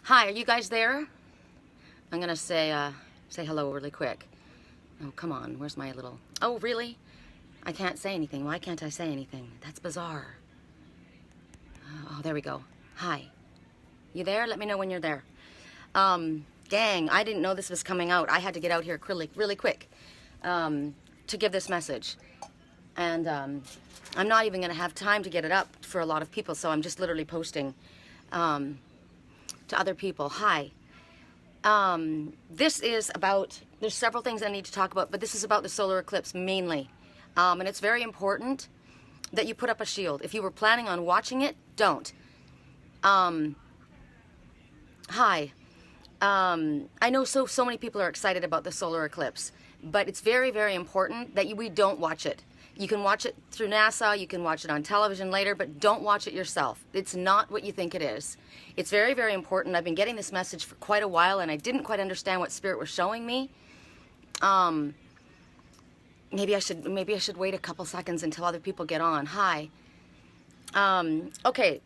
Hi, are you guys there? I'm gonna say hello really quick. Oh, come on, where's my little... Oh, really? I can't say anything. Why can't I say anything? That's bizarre. Oh, there we go. Hi. You there? Let me know when you're there. Dang, I didn't know this was coming out. I had to get out here really quick to give this message. And I'm not even gonna have time to get it up for a lot of people, so I'm just literally posting to other people. Hi. This is about, there's several things I need to talk about, but this is about the solar eclipse mainly. And it's very important that you put up a shield. If you were planning on watching it, don't. Hi. I know so many people are excited about the solar eclipse, but it's very important that we don't watch it. You can watch it through NASA, you can watch it on television later, but don't watch it yourself. It's not what you think it is. It's very important. I've been getting this message for quite a while, and I didn't quite understand what Spirit was showing me. Maybe I should wait a couple seconds until other people get on. Hi. Okay.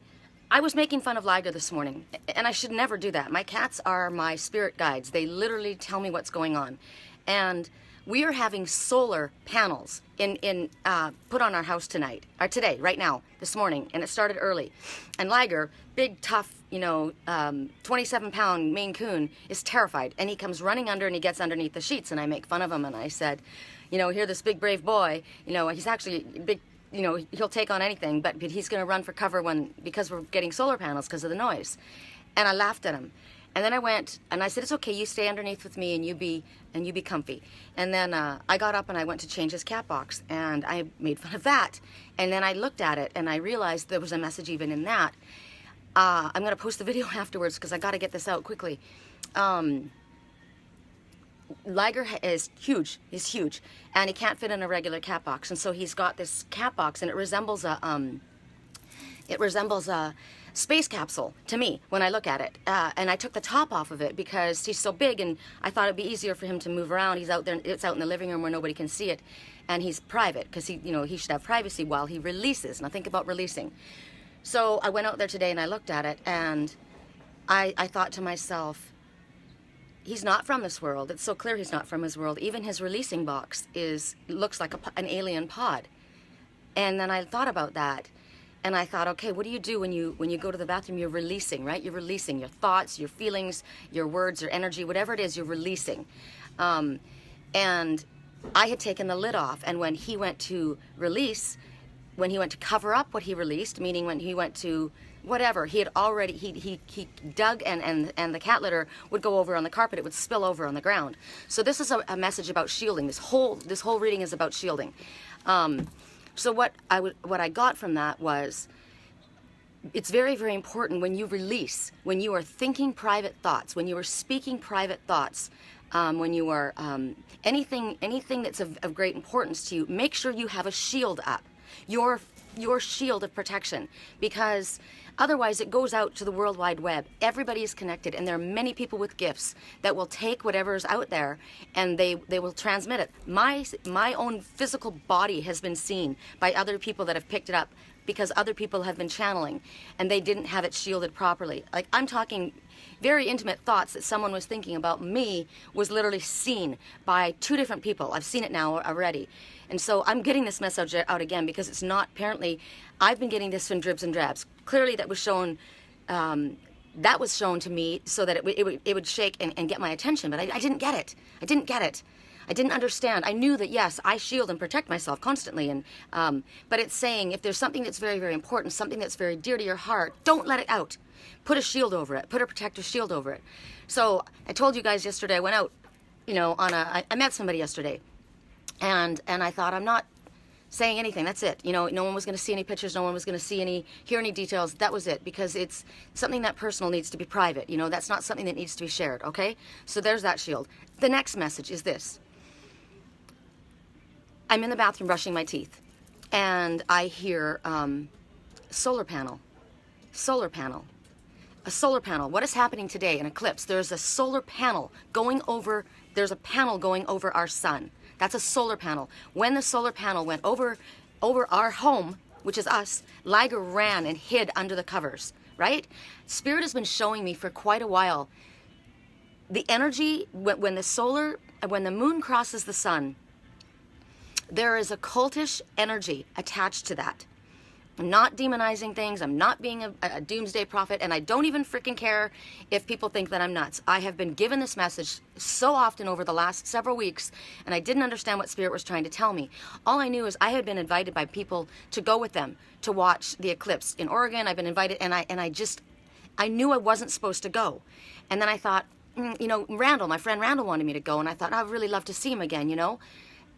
I was making fun of Liger this morning, and I should never do that. My cats are my spirit guides. They literally tell me what's going on. And we are having solar panels put on our house today, right now, this morning, and it started early. And Liger, big, tough, 27-pound Maine Coon, is terrified, and he comes running under and he gets underneath the sheets, and I make fun of him, and I said, here, this big, brave boy, he's actually big, he'll take on anything, but he's going to run for cover because we're getting solar panels because of the noise. And I laughed at him. And then I went and I said, it's okay, you stay underneath with me and you be comfy. And then I got up and I went to change his cat box, and I made fun of that. And then I looked at it and I realized there was a message even in that. I'm going to post the video afterwards because I got to get this out quickly. Liger is huge. He's huge, and he can't fit in a regular cat box. And so he's got this cat box, and it resembles a space capsule to me when I look at it. And I took the top off of it because he's so big, and I thought it'd be easier for him to move around. He's out there. It's out in the living room where nobody can see it, and he's private because he should have privacy while he releases. Now think about releasing. So I went out there today and I looked at it, and I thought to myself, he's not from this world. It's so clear he's not from his world. Even his releasing box looks like an alien pod. And then I thought about that, and I thought, okay, what do you do when you go to the bathroom? You're releasing, right? You're releasing your thoughts, your feelings, your words, your energy, whatever it is, you're releasing. And I had taken the lid off, and when he went to release, when he went to cover up what he released, meaning when he went to whatever, he had already, he dug and the cat litter would go over on the carpet, it would spill over on the ground. So this is a message about shielding. This whole reading is about shielding. So what I got from that was, it's very important when you release, when you are thinking private thoughts, when you are speaking private thoughts, when you are, anything that's of great importance to you, make sure you have a shield up. Your shield of protection, because otherwise it goes out to the World Wide Web. Everybody is connected, and there are many people with gifts that will take whatever's out there and they will transmit it. My own physical body has been seen by other people that have picked it up because other people have been channeling and they didn't have it shielded properly. Like, I'm talking very intimate thoughts that someone was thinking about me was literally seen by 2 different people. I've seen it now already. And so I'm getting this message out again because it's not, apparently, I've been getting this from dribs and drabs. Clearly that was shown to me so that it would shake and get my attention, but I didn't get it. I didn't get it. I didn't understand. I knew that, yes, I shield and protect myself constantly, and but it's saying if there's something that's very important, something that's very dear to your heart, don't let it out. Put a shield over it. Put a protective shield over it. So I told you guys yesterday, I went out, I met somebody yesterday, and I thought, I'm not saying anything. That's it. No one was going to see any pictures. No one was going to hear any details. That was it, because it's something that personal needs to be private. That's not something that needs to be shared. Okay? So there's that shield. The next message is this. I'm in the bathroom brushing my teeth, and I hear solar panel. A solar panel. What is happening today? An eclipse. There's a solar panel going over. There's a panel going over our sun. That's a solar panel. When the solar panel went over our home, which is us, Liger ran and hid under the covers. right? Spirit has been showing me for quite a while the energy when the moon crosses the sun, there is a cultish energy attached to that. I'm not demonizing things. I'm not being a doomsday prophet, and I don't even freaking care if people think that I'm nuts. I have been given this message so often over the last several weeks, and I didn't understand what Spirit was trying to tell me. All I knew is I had been invited by people to go with them to watch the eclipse in Oregon. I've been invited, and I knew I wasn't supposed to go. And then I thought, you know, my friend Randall wanted me to go, and I thought, I'd really love to see him again, you know.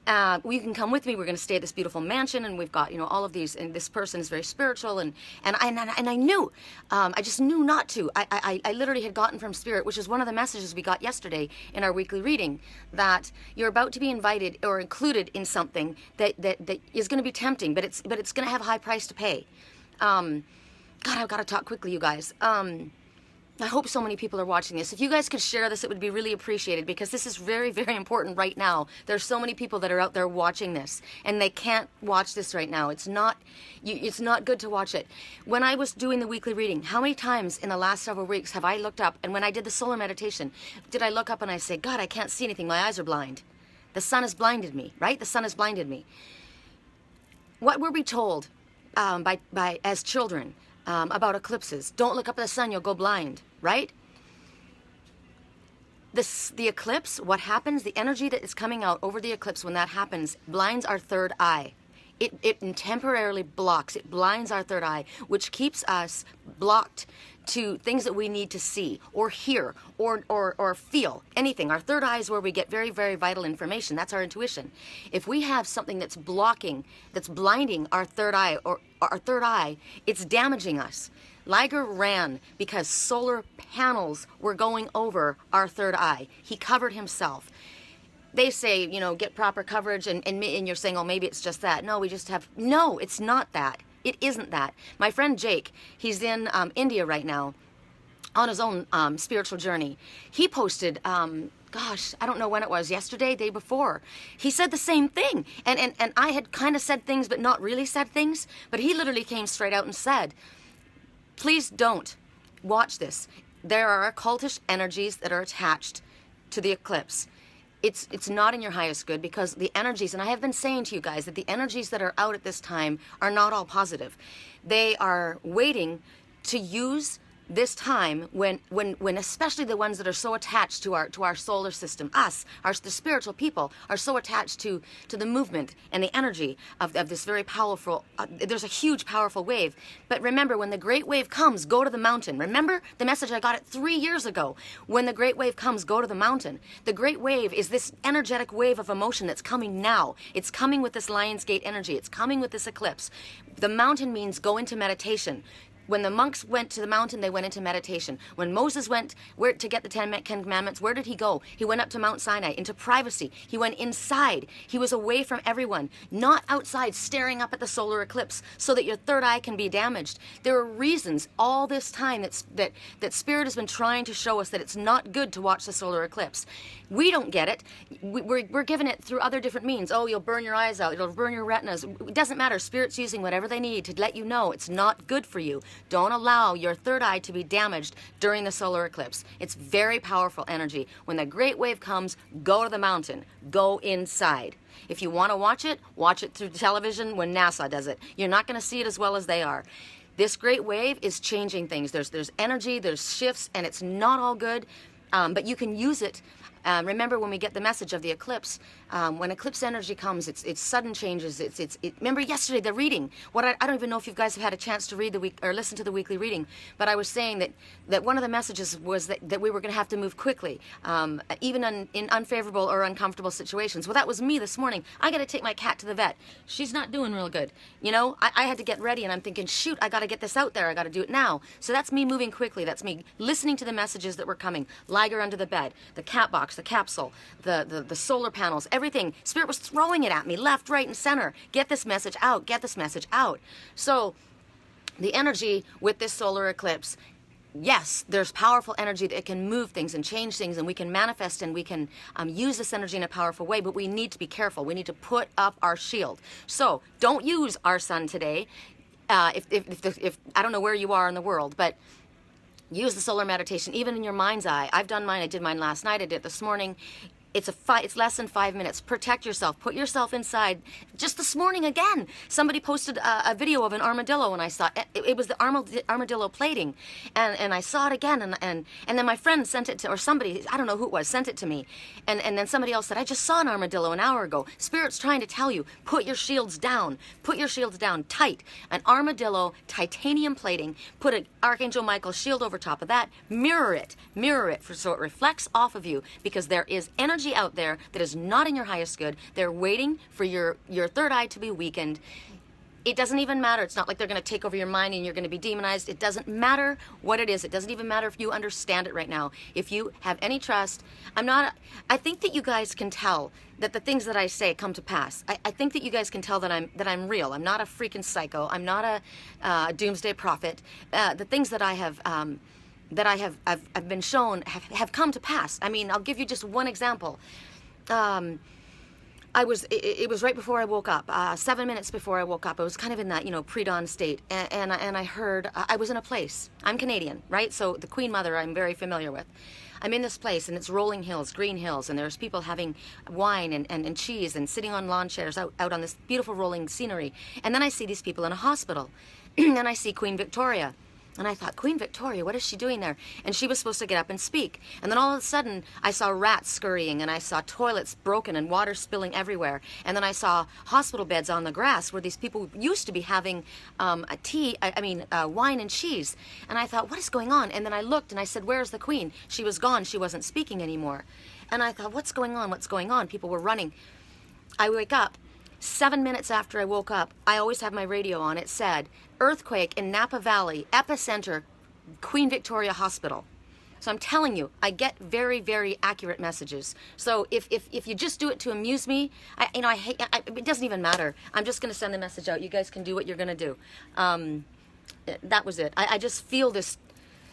Well, you can come with me. We're going to stay at this beautiful mansion, and we've got, you know, all of these, and this person is very spiritual, and I knew, I just knew not to. I literally had gotten from Spirit, which is one of the messages we got yesterday in our weekly reading, that you're about to be invited or included in something that is going to be tempting, but it's going to have a high price to pay. God, I've got to talk quickly, you guys. I hope so many people are watching this. If you guys could share this, it would be really appreciated, because this is very, very important right now. There's so many people that are out there watching this, and they can't watch this right now. It's not good to watch it. When I was doing the weekly reading, how many times in the last several weeks have I looked up, and when I did the solar meditation, did I look up and I say, God, I can't see anything. My eyes are blind. The sun has blinded me, right? The sun has blinded me. What were we told as children about eclipses? Don't look up at the sun, you'll go blind, right? The eclipse, what happens, the energy that is coming out over the eclipse when that happens, blinds our third eye. It temporarily blocks, it blinds our third eye, which keeps us blocked to things that we need to see or hear or feel, anything. Our third eye is where we get very, very vital information. That's our intuition. If we have something that's blocking, that's blinding our third eye, or our third eye, it's damaging us. Liger ran because solar panels were going over our third eye. He covered himself. They say, you know, get proper coverage, and you're saying, oh, maybe it's just that. No, no, it's not that. It isn't that. My friend Jake, he's in India right now on his own spiritual journey. He posted, gosh, I don't know when it was, yesterday, day before. He said the same thing. And I had kind of said things, but not really said things. But he literally came straight out and said, please don't watch this. There are occultish energies that are attached to the eclipse. It's not in your highest good, because the energies, and I have been saying to you guys that the energies that are out at this time are not all positive. They are waiting to use this time when especially the ones that are so attached to our solar system, the spiritual people, are so attached to the movement and the energy of this very powerful, there's a huge powerful wave. But remember, when the great wave comes, go to the mountain. Remember the message I got it 3 years ago. When the great wave comes, go to the mountain. The great wave is this energetic wave of emotion that's coming now. It's coming with this Lionsgate energy. It's coming with this eclipse. The mountain means go into meditation. When the monks went to the mountain, they went into meditation. When Moses went to get the Ten Commandments, where did he go? He went up to Mount Sinai, into privacy. He went inside. He was away from everyone, not outside staring up at the solar eclipse so that your third eye can be damaged. There are reasons all this time that Spirit has been trying to show us that it's not good to watch the solar eclipse. We don't get it. We're given it through other different means. Oh, you'll burn your eyes out. It'll burn your retinas. It doesn't matter. Spirit's using whatever they need to let you know it's not good for you. Don't allow your third eye to be damaged during the solar eclipse. It's very powerful energy. When the great wave comes, go to the mountain. Go inside. If you want to watch it through television when NASA does it. You're not going to see it as well as they are. This great wave is changing things. There's energy, there's shifts, and it's not all good, but you can use it. Remember when we get the message of the eclipse, when eclipse energy comes, it's sudden changes. Remember yesterday the reading. I don't even know if you guys have had a chance to read or listen to the weekly reading, but I was saying that one of the messages was that we were going to have to move quickly, even in unfavorable or uncomfortable situations. Well, that was me this morning. I got to take my cat to the vet. She's not doing real good. You know, I had to get ready, and I'm thinking, shoot, I got to get this out there. I got to do it now. So that's me moving quickly. That's me listening to the messages that were coming. Liger under the bed, the cat box, the capsule, the solar panels, everything. Spirit was throwing it at me left, right, and center. Get this message out. Get this message out. So the energy with this solar eclipse, yes, there's powerful energy that can move things and change things, and we can manifest, and we can use this energy in a powerful way, but we need to be careful. We need to put up our shield. So don't use our sun today. If I don't know where you are in the world, but use the solar meditation, even in your mind's eye. I've done mine. I did mine last night. I did it this morning. It's less than 5 minutes. Protect yourself. Put yourself inside. Just this morning again, somebody posted a video of an armadillo, and I saw it was the armadillo plating, and I saw it again, and then my friend sent it to, or somebody, I don't know who it was, sent it to me, and then somebody else said, I just saw an armadillo an hour ago. Spirit's trying to tell you, put your shields down. Put your shields down tight. An armadillo titanium plating. Put an Archangel Michael shield over top of that. Mirror it so it reflects off of you, because there is energy out there that is not in your highest good. They're waiting for your third eye to be weakened. It doesn't even matter. It's not like they're going to take over your mind and you're going to be demonized. It doesn't matter what it is. It doesn't even matter if you understand it right now. If you have any trust, I think that you guys can tell that the things that I say come to pass. I think that you guys can tell that I'm real. I'm not a freaking psycho. I'm not a doomsday prophet. The things that I've been shown have come to pass. I mean, I'll give you just one example. It was right before I woke up, 7 minutes before I woke up. I was kind of in that, pre-dawn state, and I heard, I was in a place. I'm Canadian, right? So the Queen Mother I'm very familiar with. I'm in this place, and it's rolling hills, green hills, and there's people having wine and cheese and sitting on lawn chairs out on this beautiful rolling scenery. And then I see these people in a hospital, and I see Queen Victoria. And I thought, Queen Victoria, what is she doing there? And she was supposed to get up and speak. And then all of a sudden, I saw rats scurrying, and I saw toilets broken and water spilling everywhere. And then I saw hospital beds on the grass where these people used to be having wine and cheese. And I thought, what is going on? And then I looked, and I said, where's the Queen? She was gone. She wasn't speaking anymore. And I thought, what's going on? What's going on? People were running. I wake up. 7 minutes after I woke up, I always have my radio on. It said, earthquake in Napa Valley, epicenter, Queen Victoria Hospital. So I'm telling you, I get very, very accurate messages. So if you just do it to amuse me, it doesn't even matter. I'm just going to send the message out. You guys can do what you're going to do. That was it. I just feel this.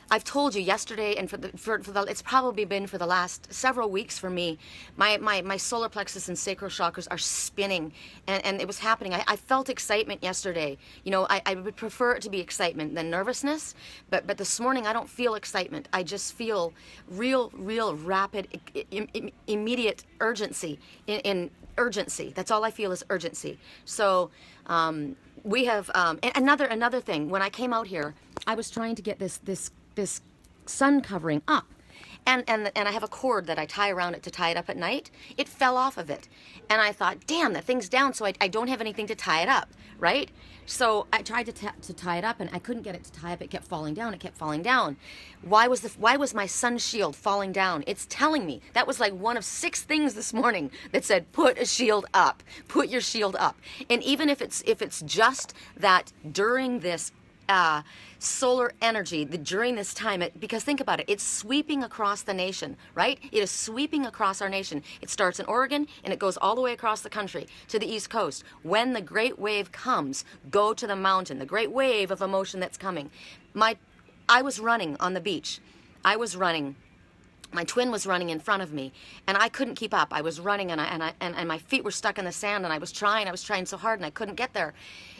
I've told you yesterday, and it's probably been for the last several weeks for me, my solar plexus and sacral chakras are spinning, and it was happening. I felt excitement yesterday. I would prefer it to be excitement than nervousness, but this morning I don't feel excitement. I just feel real rapid, immediate urgency in urgency. That's all I feel is urgency. So we have another thing. When I came out here, I was trying to get this sun covering up, and I have a cord that I tie around it to tie it up at night. It fell off of it, and I thought, damn, that thing's down, so I don't have anything to tie it up, right? So I tried to tie it up, and I couldn't get it to tie up. It kept falling down. It kept falling down. Why was my sun shield falling down? It's telling me. That was like one of 6 things this morning that said, put a shield up. Put your shield up. And even if it's just that during this solar energy during this time, because think about it, it's sweeping across the nation, right? It is sweeping across our nation. It starts in Oregon and it goes all the way across the country to the East Coast. When the great wave comes, go to the mountain, the great wave of emotion that's coming. I was running on the beach. My twin was running in front of me, and I couldn't keep up. I was running, and my feet were stuck in the sand, and I was trying so hard, and I couldn't get there.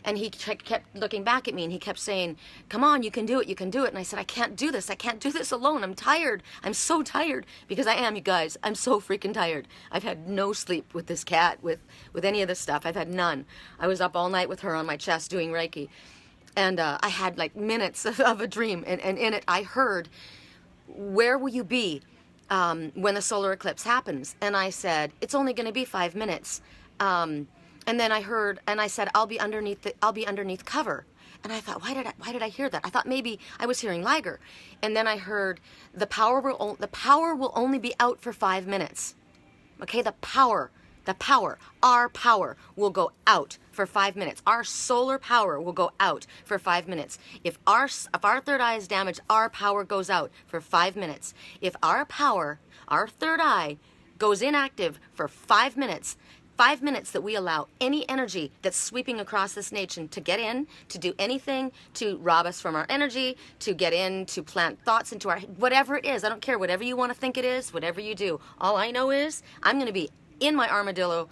And he kept looking back at me, and he kept saying, come on, you can do it, you can do it. And I said, I can't do this alone. I'm tired. I'm so tired, because I am, you guys. I'm so freaking tired. I've had no sleep with this cat, with any of this stuff. I've had none. I was up all night with her on my chest doing Reiki, and I had like minutes of a dream, and in it I heard, where will you be when the solar eclipse happens? And I said, it's only going to be 5 minutes. And then I heard, and I said, I'll be underneath cover. And I thought, why did I hear that? I thought maybe I was hearing Liger. And then I heard, the power will only be out for 5 minutes. Okay, our power will go out for 5 minutes. Our solar power will go out for 5 minutes. If our third eye is damaged, our power goes out for 5 minutes. If our third eye goes inactive for 5 minutes, 5 minutes that we allow any energy that's sweeping across this nation to get in, to do anything, to rob us from our energy, to get in, to plant thoughts into our, whatever it is. I don't care, whatever you want to think it is, whatever you do. All I know is I'm going to be in my armadillo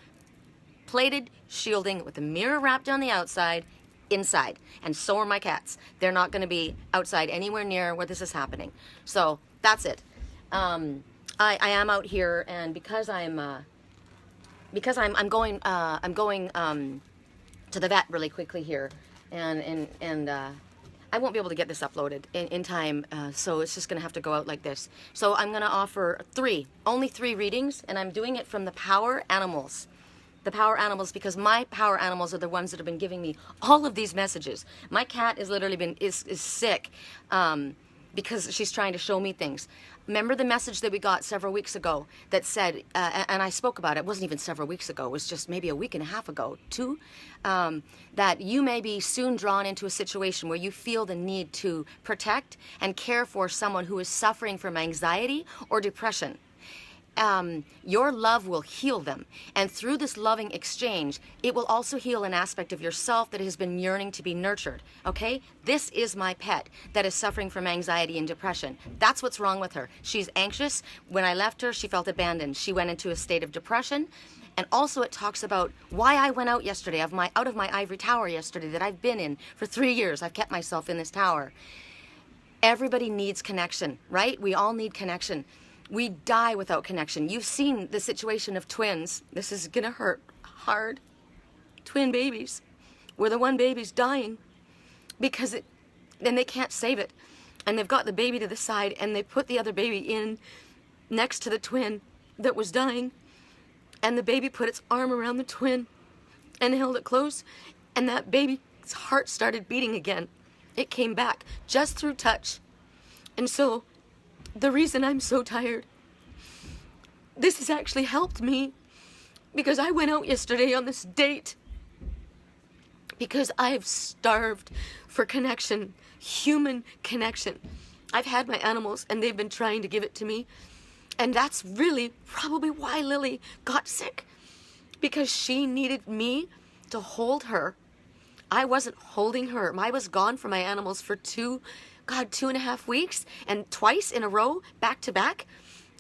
plated shielding with a mirror wrapped on the outside, inside, and so are my cats. They're not going to be outside anywhere near where this is happening. So that's it. I am out here, and because I'm going to the vet really quickly here, and I won't be able to get this uploaded in time, so it's just going to have to go out like this. So I'm going to offer only three readings, and I'm doing it from the power animals. The power animals, because my power animals are the ones that have been giving me all of these messages. My cat is literally is sick because she's trying to show me things. Remember the message that we got several weeks ago that said, and I spoke about it, it wasn't even several weeks ago, it was just maybe a week and a half ago, that you may be soon drawn into a situation where you feel the need to protect and care for someone who is suffering from anxiety or depression. Your love will heal them, and through this loving exchange, it will also heal an aspect of yourself that has been yearning to be nurtured. Okay, this is my pet that is suffering from anxiety and depression. That's what's wrong with her. She's anxious. When I left her, she felt abandoned. She went into a state of depression. And also it talks about why I went out yesterday, out of my ivory tower yesterday that I've been in for 3 years. I've kept myself in this tower. Everybody needs connection, right? We all need connection. We die without connection. You've seen the situation of twins. This is gonna hurt hard. Twin babies, where the one baby's dying because and they can't save it. And they've got the baby to the side, and they put the other baby in next to the twin that was dying. And the baby put its arm around the twin and held it close. And that baby's heart started beating again. It came back just through touch. And so, the reason I'm so tired, this has actually helped me because I went out yesterday on this date because I've starved for connection, human connection. I've had my animals and they've been trying to give it to me, and that's really probably why Lily got sick, because she needed me to hold her. I wasn't holding her. I was gone from my animals for 2.5 weeks, and twice in a row, back to back.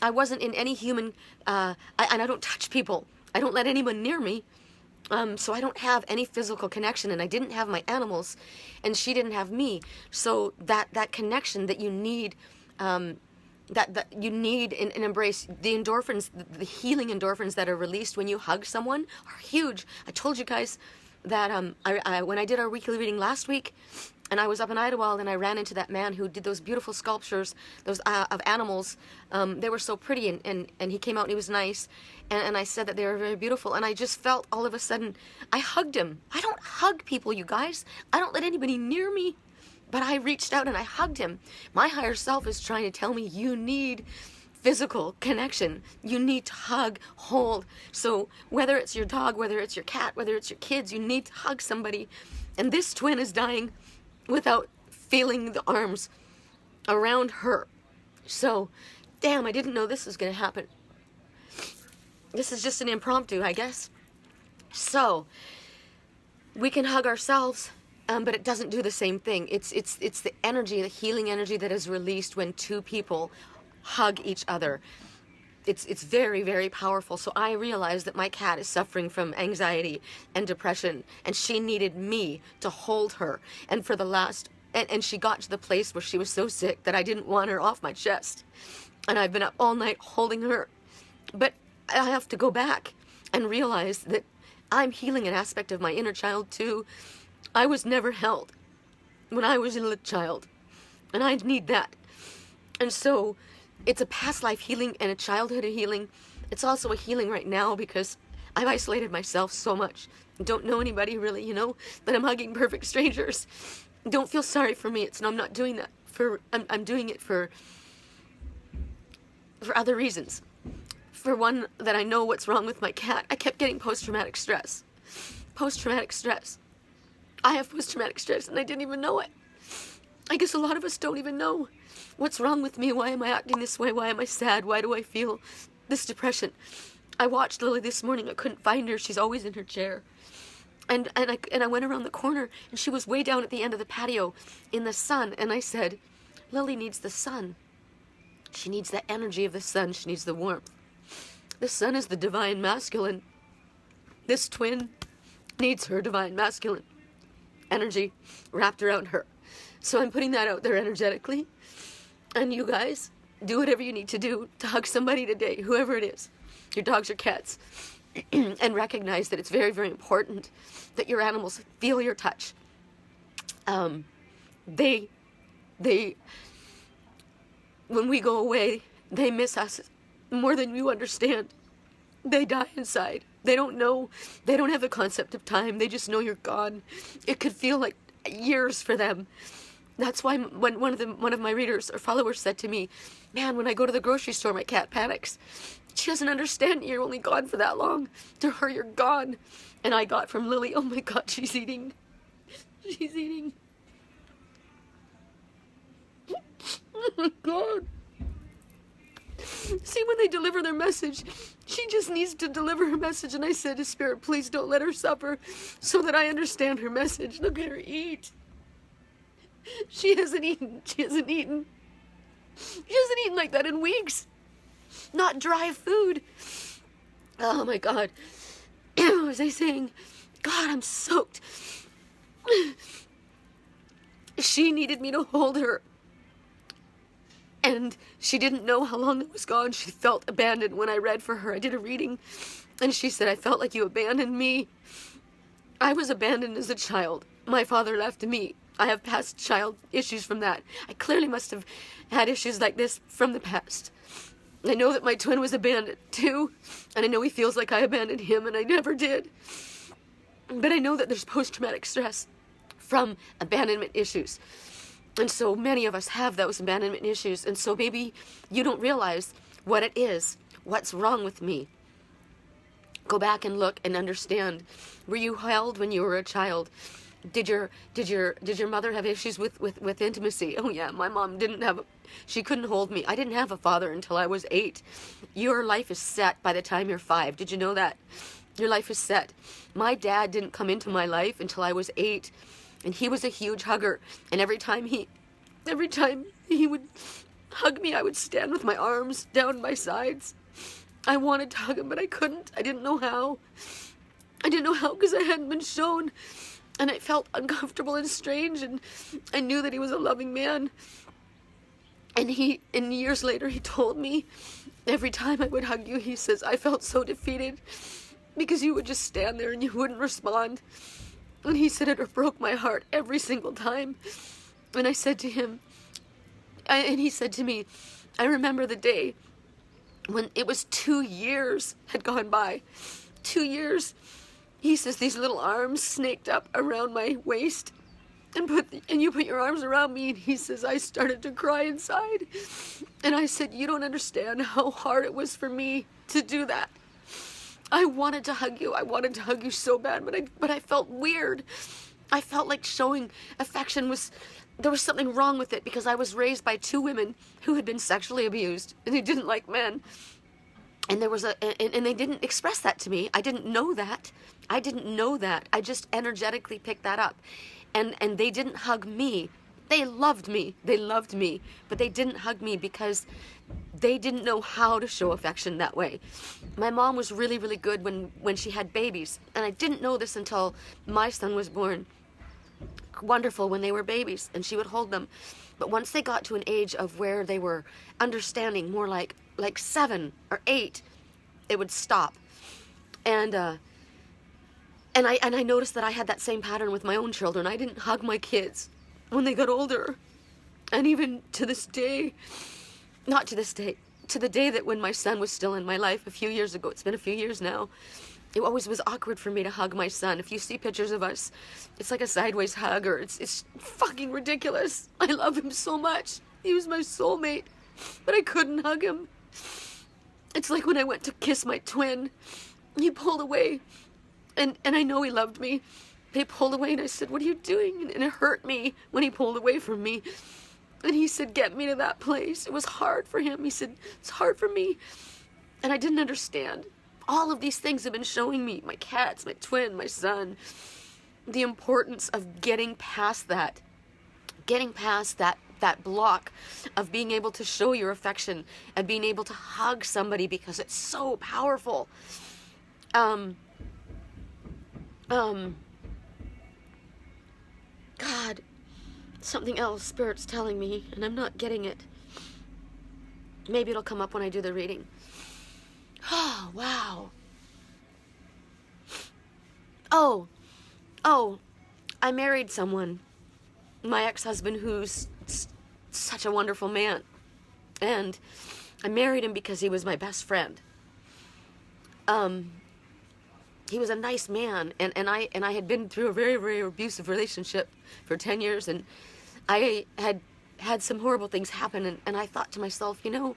I wasn't in any human, and I don't touch people. I don't let anyone near me. So I don't have any physical connection, and I didn't have my animals, and she didn't have me. So that connection that you need, that you need and embrace, the endorphins, the healing endorphins that are released when you hug someone are huge. I told you guys that when I did our weekly reading last week, and I was up in Idlewild, and I ran into that man who did those beautiful sculptures, those of animals. They were so pretty, and he came out and he was nice, and I said that they were very beautiful, and I just felt all of a sudden, I hugged him. I don't hug people, you guys. I don't let anybody near me, but I reached out and I hugged him. My higher self is trying to tell me, you need physical connection. You need to hug, hold. So whether it's your dog, whether it's your cat, whether it's your kids, you need to hug somebody. And this twin is dying without feeling the arms around her. So, damn, I didn't know this was going to happen. This is just an impromptu, I guess. So, we can hug ourselves, but it doesn't do the same thing. It's the energy, the healing energy that is released when two people hug each other. It's very, very powerful. So I realized that my cat is suffering from anxiety and depression, and she needed me to hold her. And for the last, and she got to the place where she was so sick that I didn't want her off my chest. And I've been up all night holding her. But I have to go back and realize that I'm healing an aspect of my inner child too. I was never held when I was a little child, and I need that. And so it's a past life healing and a childhood healing. It's also a healing right now because I've isolated myself so much. I don't know anybody really, you know, but I'm hugging perfect strangers. Don't feel sorry for me. I'm not doing that I'm doing it for other reasons. For one, that I know what's wrong with my cat. I kept getting post-traumatic stress. Post-traumatic stress. I have post-traumatic stress and I didn't even know it. I guess a lot of us don't even know what's wrong with me. Why am I acting this way? Why am I sad? Why do I feel this depression? I watched Lily this morning. I couldn't find her. She's always in her chair. And I went around the corner, and she was way down at the end of the patio in the sun. And I said, Lily needs the sun. She needs the energy of the sun. She needs the warmth. The sun is the divine masculine. This twin needs her divine masculine. energy wrapped around her. So I'm putting that out there energetically. And you guys, do whatever you need to do to hug somebody today, whoever it is, your dogs or cats, and recognize that it's very, very important that your animals feel your touch. They, when we go away, they miss us more than you understand. They die inside. They don't know, they don't have the concept of time. They just know you're gone. It could feel like years for them. That's why when one of my readers or followers said to me, man, when I go to the grocery store, my cat panics. She doesn't understand you're only gone for that long. To her, you're gone. And I got from Lily, oh my God, she's eating. She's eating. Oh my God. See, when they deliver their message, she just needs to deliver her message. And I said to Spirit, please don't let her suffer so that I understand her message. Look at her eat. She hasn't eaten. She hasn't eaten. She hasn't eaten like that in weeks. Not dry food. Oh my God. Was I saying, God, I'm soaked. She needed me to hold her. And she didn't know how long it was gone. She felt abandoned when I read for her. I did a reading, and she said, I felt like you abandoned me. I was abandoned as a child. My father left me. I have past child issues from that. I clearly must have had issues like this from the past. I know that my twin was abandoned too, and I know he feels like I abandoned him, and I never did. But I know that there's post-traumatic stress from abandonment issues. And so many of us have those abandonment issues. And so maybe you don't realize what it is. What's wrong with me? Go back and look and understand. Were you held when you were a child? Did your mother have issues with intimacy? Oh yeah, my mom she couldn't hold me. I didn't have a father until I was 8. Your life is set by the time you're 5. Did you know that? Your life is set. My dad didn't come into my life until I was 8. And he was a huge hugger. And every time he would hug me, I would stand with my arms down my sides. I wanted to hug him, but I couldn't. I didn't know how. I didn't know how because I hadn't been shown. And I felt uncomfortable and strange, and I knew that he was a loving man. And years later, he told me, every time I would hug you, he says, I felt so defeated because you would just stand there and you wouldn't respond. And he said it broke my heart every single time. And I said to him, and he said to me, I remember the day when it was 2 years had gone by. 2 years. He says, these little arms snaked up around my waist and you put your arms around me. And he says, I started to cry inside. And I said, you don't understand how hard it was for me to do that. I wanted to hug you. I wanted to hug you so bad, but I felt weird. I felt like showing affection there was something wrong with it because I was raised by 2 women who had been sexually abused and they didn't like men. And and they didn't express that to me. I didn't know that. I just energetically picked that up. And they didn't hug me. They loved me, but they didn't hug me because they didn't know how to show affection that way. My mom was really, really good when she had babies, and I didn't know this until my son was born. Wonderful when they were babies, and she would hold them. But once they got to an age of where they were understanding more like 7 or 8, it would stop. And I noticed that I had that same pattern with my own children. I didn't hug my kids when they got older. And even to this day, not to this day, to the day that when my son was still in my life a few years ago, it's been a few years now, it always was awkward for me to hug my son. If you see pictures of us, it's like a sideways hug, or it's fucking ridiculous. I love him so much. He was my soulmate, but I couldn't hug him. It's like when I went to kiss my twin, he pulled away, and I know he loved me. He pulled away, and I said, what are you doing? And it hurt me when he pulled away from me. And he said, get me to that place. It was hard for him. He said, it's hard for me. And I didn't understand. All of these things have been showing me, my cats, my twin, my son, the importance of getting past that block of being able to show your affection and being able to hug somebody because it's so powerful. God, something else Spirit's telling me, and I'm not getting it. Maybe it'll come up when I do the reading. Oh, wow. Oh, I married someone. My ex-husband, who's such a wonderful man. And I married him because he was my best friend. He was a nice man, and I had been through a very, very abusive relationship for 10 years, and I had some horrible things happen, and I thought to myself, you know,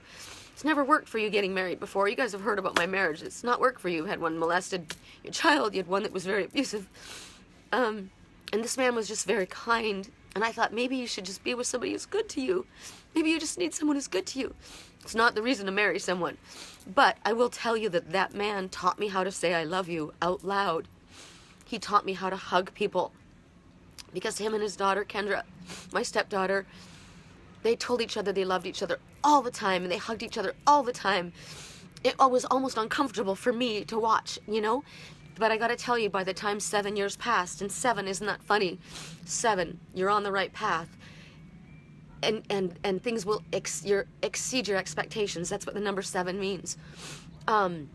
it's never worked for you getting married before. You guys have heard about my marriage. It's not worked for you. You had one molested your child. You had one that was very abusive. And this man was just very kind, and I thought maybe you should just be with somebody who's good to you. Maybe you just need someone who's good to you. It's not the reason to marry someone. But I will tell you that that man taught me how to say I love you out loud. He taught me how to hug people. Because him and his daughter, Kendra, my stepdaughter, they told each other they loved each other all the time, and they hugged each other all the time. It was almost uncomfortable for me to watch, you know? But I gotta tell you, by the time 7 years passed, and 7, isn't that funny? 7, you're on the right path. And things will exceed your expectations. That's what the number 7 means. My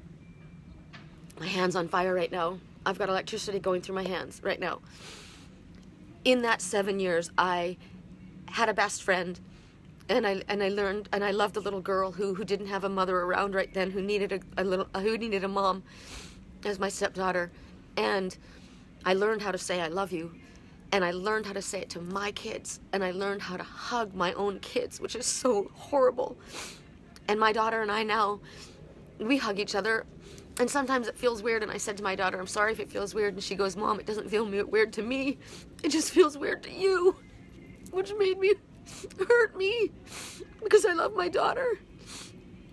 hand's on fire right now. I've got electricity going through my hands right now. In that 7 years, I had a best friend, and I learned, and I loved a little girl who didn't have a mother around right then, who needed a mom as my stepdaughter, and I learned how to say I love you. And I learned how to say it to my kids. And I learned how to hug my own kids, which is so horrible. And my daughter and I now, we hug each other. And sometimes it feels weird. And I said to my daughter, I'm sorry if it feels weird. And she goes, Mom, it doesn't feel weird to me. It just feels weird to you. Which made me hurt me. Because I love my daughter.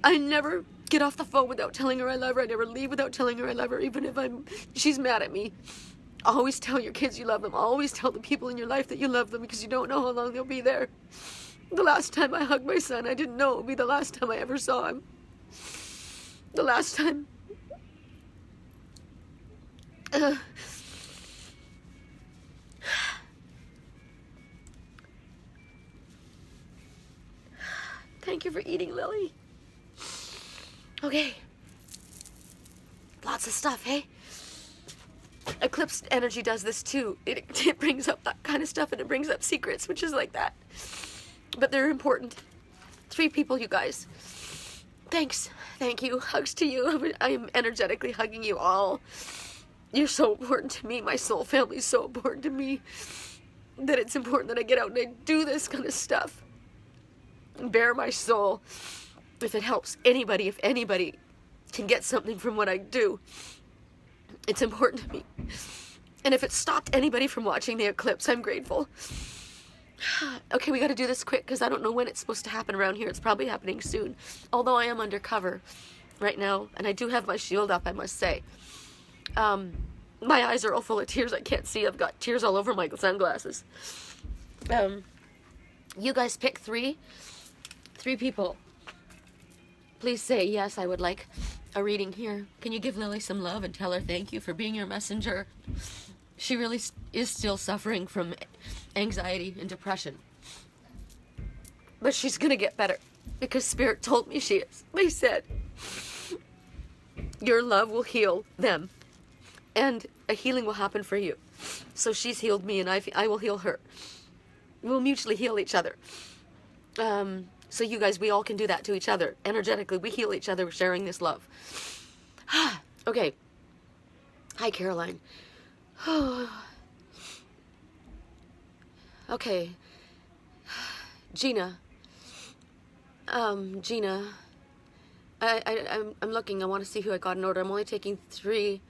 I never get off the phone without telling her I love her. I never leave without telling her I love her, even if she's mad at me. Always tell your kids you love them. Always tell the people in your life that you love them, because you don't know how long they'll be there. The last time I hugged my son, I didn't know it would be the last time I ever saw him. The last time. Thank you for eating, Lily. Okay. Lots of stuff, hey? Eclipse energy does this too. It brings up that kind of stuff, and it brings up secrets, which is like that. But they're important. 3 people, you guys. Thanks. Thank you. Hugs to you. I am energetically hugging you all. You're so important to me. My soul family is so important to me that it's important that I get out and I do this kind of stuff. And bare my soul. If it helps anybody, if anybody can get something from what I do, it's important to me. And if it stopped anybody from watching the eclipse, I'm grateful. Okay, we gotta do this quick, because I don't know when it's supposed to happen around here. It's probably happening soon. Although I am undercover right now, and I do have my shield up, I must say. My eyes are all full of tears. I can't see. I've got tears all over my sunglasses. You guys pick 3 people. Please say, yes, I would like a reading here. Can you give Lily some love and tell her thank you for being your messenger? She really is still suffering from anxiety and depression. But she's gonna get better, because Spirit told me she is. They said, your love will heal them, and a healing will happen for you. So she's healed me, and I will heal her. We'll mutually heal each other. So you guys, we all can do that to each other. Energetically, we heal each other sharing this love. Okay. Hi, Caroline. Okay. Gina. Gina. I'm looking. I want to see who I got in order. I'm only taking 3.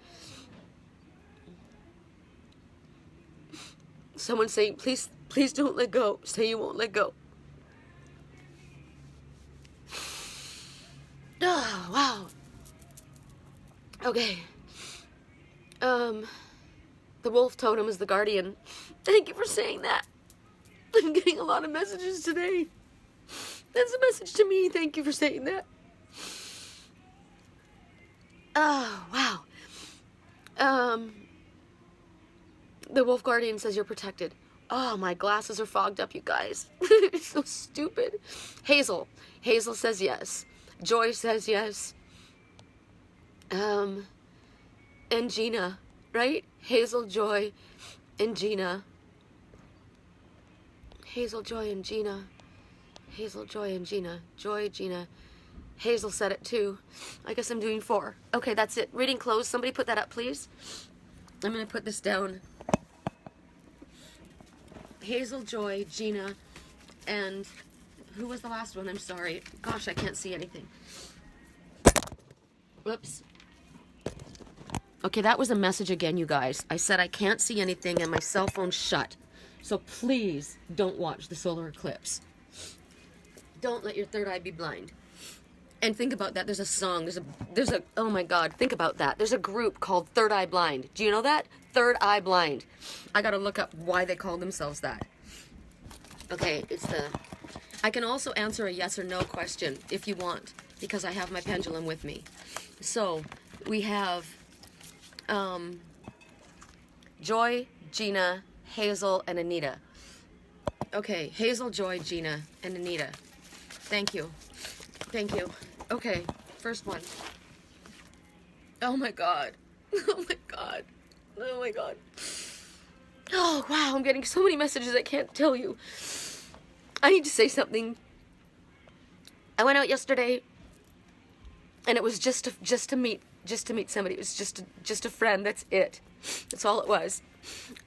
Someone saying, please don't let go. Say you won't let go. Oh, wow. Okay. The wolf totem is the guardian. Thank you for saying that. I'm getting a lot of messages today. That's a message to me. Thank you for saying that. Oh, wow. The wolf guardian says you're protected. Oh, my glasses are fogged up, you guys. It's so stupid. Hazel. Hazel says yes. Joy says yes. And Gina, right? Hazel, Joy, and Gina. Hazel, Joy, and Gina. Hazel, Joy, and Gina. Joy, Gina. Hazel said it too. I guess I'm doing 4. Okay, that's it. Reading closed. Somebody put that up, please. I'm going to put this down. Hazel, Joy, Gina, and who was the last one? I'm sorry. Gosh, I can't see anything. Whoops. Okay, that was a message again, you guys. I said I can't see anything and my cell phone's shut. So please don't watch the solar eclipse. Don't let your third eye be blind. And think about that. There's a song. There's a, oh my God, think about that. There's a group called Third Eye Blind. Do you know that? Third Eye Blind. I gotta look up why they call themselves that. Okay, I can also answer a yes or no question if you want, because I have my pendulum with me. So, we have Joy, Gina, Hazel, and Anita. Okay, Hazel, Joy, Gina, and Anita. Thank you. Thank you. Okay, first one. Oh my God. Oh my God. Oh my God. Oh wow, I'm getting so many messages I can't tell you. I need to say something. I went out yesterday and it was just to meet somebody. It was just a friend. That's it. That's all it was.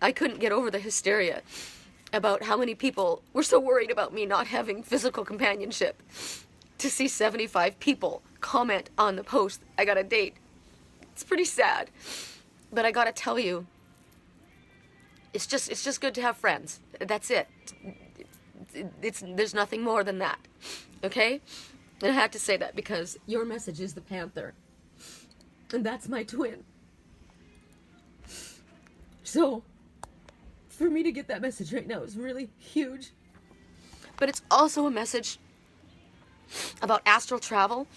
I couldn't get over the hysteria about how many people were so worried about me not having physical companionship. To see 75 people comment on the post, I got a date. It's pretty sad. But I gotta tell you, it's just good to have friends. That's it. There's nothing more than that. Okay? And I had to say that because your message is the Panther. And that's my twin. So, for me to get that message right now is really huge. But it's also a message about astral travel.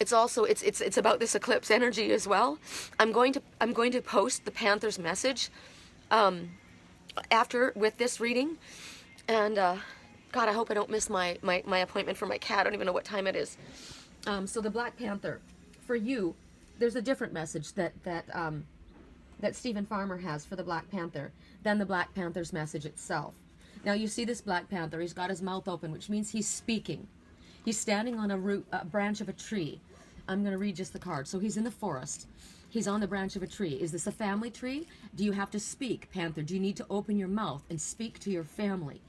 It's also it's about this eclipse energy as well. I'm going to post the Panther's message after with this reading, and God, I hope I don't miss my appointment for my cat. I don't even know what time it is. So the Black Panther, for you, there's a different message that Stephen Farmer has for the Black Panther than the Black Panther's message itself. Now you see this Black Panther. He's got his mouth open, which means he's speaking. He's standing on a branch of a tree. I'm going to read just the card. So he's in the forest. He's on the branch of a tree. Is this a family tree? Do you have to speak, Panther? Do you need to open your mouth and speak to your family?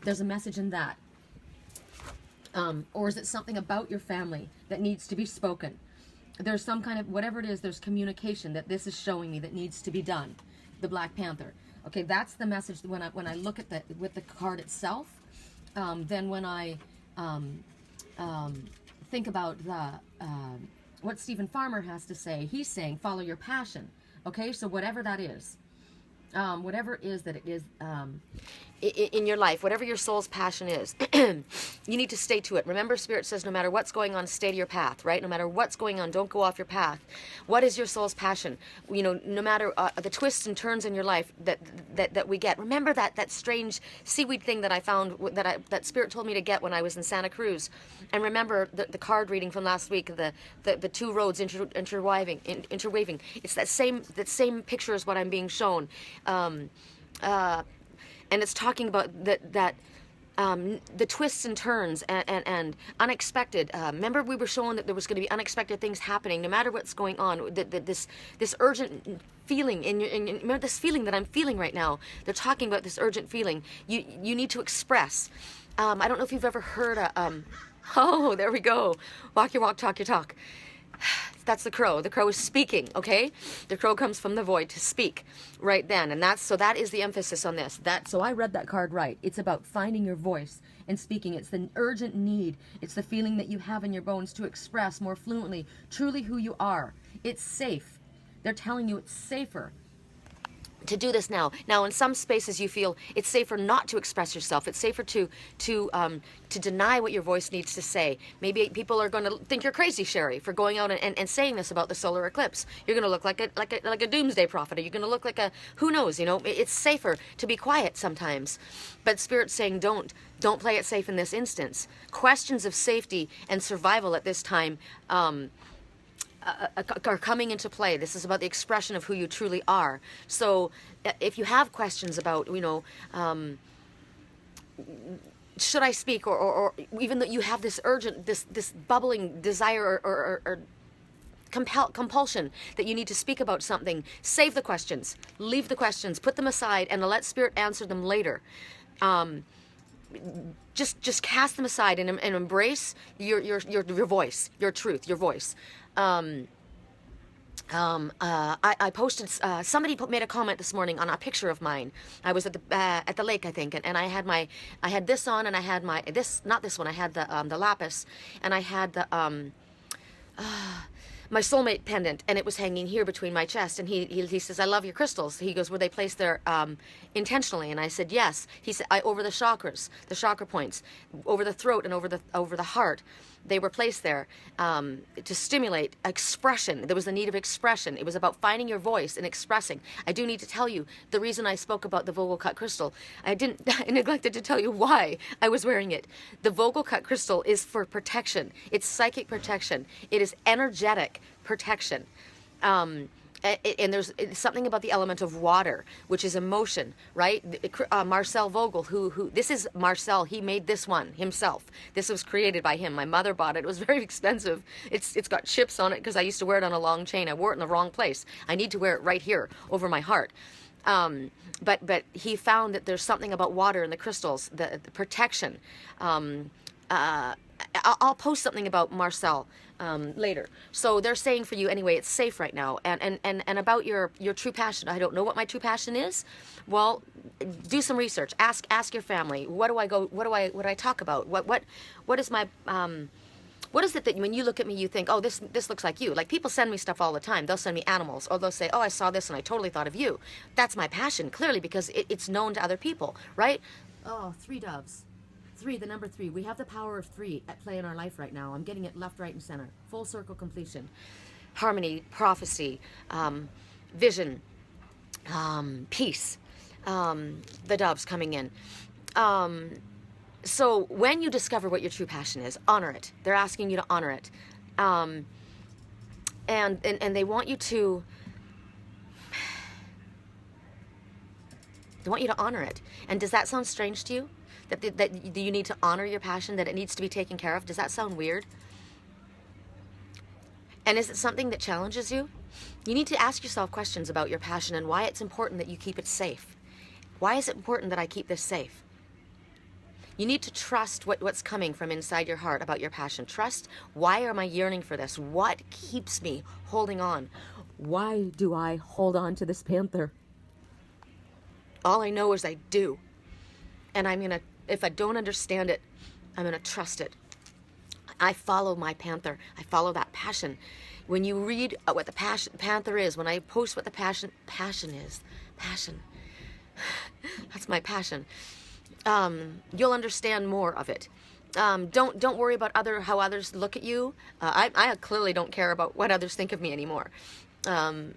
There's a message in that. Or is it something about your family that needs to be spoken? There's some kind of, whatever it is, there's communication that this is showing me that needs to be done. The Black Panther. Okay, that's the message when I look at with the card itself. Then when I think about what Stephen Farmer has to say, he's saying follow your passion. Okay, so whatever that is, whatever it is that it is in your life, whatever your soul's passion is, you need to stay to it. Remember, Spirit says no matter what's going on, stay to your path, right? No matter what's going on, don't go off your path. What is your soul's passion? You know, no matter the twists and turns in your life that we get. Remember that strange seaweed thing that I found, that Spirit told me to get when I was in Santa Cruz. And remember the card reading from last week, the two roads interweaving. It's that same picture as what I'm being shown. And it's talking about the twists and turns and unexpected. Remember, we were showing that there was going to be unexpected things happening, no matter what's going on. This urgent feeling remember this feeling that I'm feeling right now. They're talking about this urgent feeling. You need to express. I don't know if you've ever heard oh, there we go. Walk your walk, talk your talk. That's the crow. The crow is speaking, okay? The crow comes from the void to speak right then. And that is the emphasis on this. So I read that card right. It's about finding your voice and speaking. It's the urgent need. It's the feeling that you have in your bones to express more fluently truly who you are. It's safe. They're telling you it's safer to do this now. Now, in some spaces, you feel it's safer not to express yourself. It's safer to deny what your voice needs to say. Maybe people are going to think you're crazy, Sherry, for going out and saying this about the solar eclipse. You're going to look like a doomsday prophet. Or you're going to look like a who knows. You know, it's safer to be quiet sometimes. But Spirit's saying don't play it safe in this instance. Questions of safety and survival at this time. Are coming into play. This is about the expression of who you truly are. So if you have questions about, you know, should I speak, or even though you have this urgent, this bubbling desire or compulsion that you need to speak about something, save the questions, leave the questions, put them aside, and let Spirit answer them later. Just cast them aside and embrace your voice, your truth, your voice. I posted, somebody made a comment this morning on a picture of mine. I was at the lake, I think, and I had this on, and I had not this one, I had the lapis, and I had the, my soulmate pendant, and it was hanging here between my chest. And he says, I love your crystals. He goes, were they placed there intentionally? And I said, yes. He said, over the chakras, the chakra points, over the throat and over the heart. They were placed there to stimulate expression. There was a need of expression. It was about finding your voice and expressing. I do need to tell you the reason I spoke about the Vogel cut crystal. I neglected to tell you why I was wearing it. The Vogel cut crystal is for protection. It's psychic protection. It is energetic protection. And there's something about the element of water, which is emotion, right? Marcel Vogel, who this is Marcel, he made this one himself. This was created by him. My mother bought it. It was very expensive. It's got chips on it because I used to wear it on a long chain. I wore it in the wrong place. I need to wear it right here over my heart. But he found that there's something about water in the crystals, the protection. I'll post something about Marcel later. So they're saying for you anyway, it's safe right now. And about your true passion. I don't know what my true passion is. Well, do some research. Ask your family. What do I talk about? What is my what is it that when you look at me you think, oh, this looks like you? Like, people send me stuff all the time. They'll send me animals, or they'll say, oh, I saw this and I totally thought of you. That's my passion, clearly, because it's known to other people, right? Oh, 3 doves. 3, the number 3. We have the power of 3 at play in our life right now. I'm getting it left, right, and center. Full circle completion. Harmony, prophecy, vision, peace. The doves coming in. So when you discover what your true passion is, honor it. They're asking you to honor it. And they want you to... They want you to honor it. And does that sound strange to you? That you need to honor your passion, that it needs to be taken care of? Does that sound weird? And is it something that challenges you? You need to ask yourself questions about your passion and why it's important that you keep it safe. Why is it important that I keep this safe? You need to trust what's coming from inside your heart about your passion. Trust, why am I yearning for this? What keeps me holding on? Why do I hold on to this panther? All I know is I do. And I'm going to, if I don't understand it, I'm going to trust it. I follow my panther. I follow that passion. When you read what the panther is, when I post what the passion is, that's my passion. You'll understand more of it. Don't worry about how others look at you. I clearly don't care about what others think of me anymore.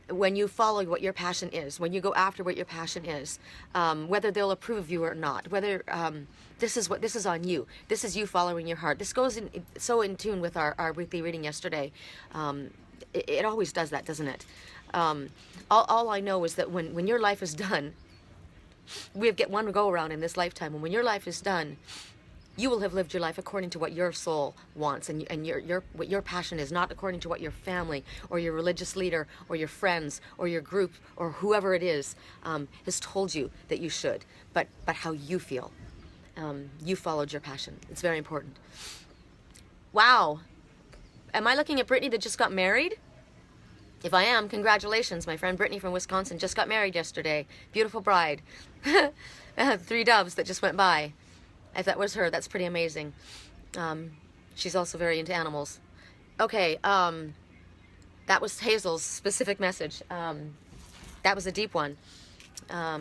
When you follow what your passion is, when you go after what your passion is, whether they'll approve of you or not, whether this is on you. This is you following your heart. This goes so in tune with our weekly reading yesterday. It always does that, doesn't it? All I know is that when your life is done, we get one go around in this lifetime, and when your life is done, you will have lived your life according to what your soul wants, and what your passion is, not according to what your family or your religious leader or your friends or your group or whoever it is has told you that you should, but how you feel. You followed your passion. It's very important. Wow. Am I looking at Brittany that just got married? If I am, congratulations. My friend Brittany from Wisconsin just got married yesterday. Beautiful bride. 3 doves that just went by. If that was her, that's pretty amazing. She's also very into animals. Okay, that was Hazel's specific message. That was a deep one.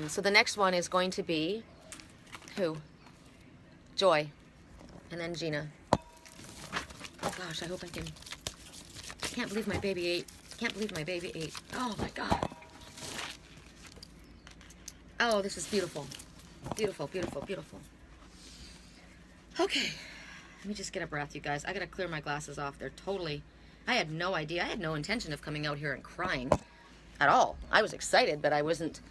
So the next one is going to be who? Joy. And then Gina. Oh gosh, I hope I can. I can't believe my baby ate. Can't believe my baby ate. Oh my God. Oh, this is beautiful. Beautiful, beautiful, beautiful. Okay. Let me just get a breath, you guys. I gotta clear my glasses off. They're totally... I had no idea. I had no intention of coming out here and crying at all. I was excited, but I didn't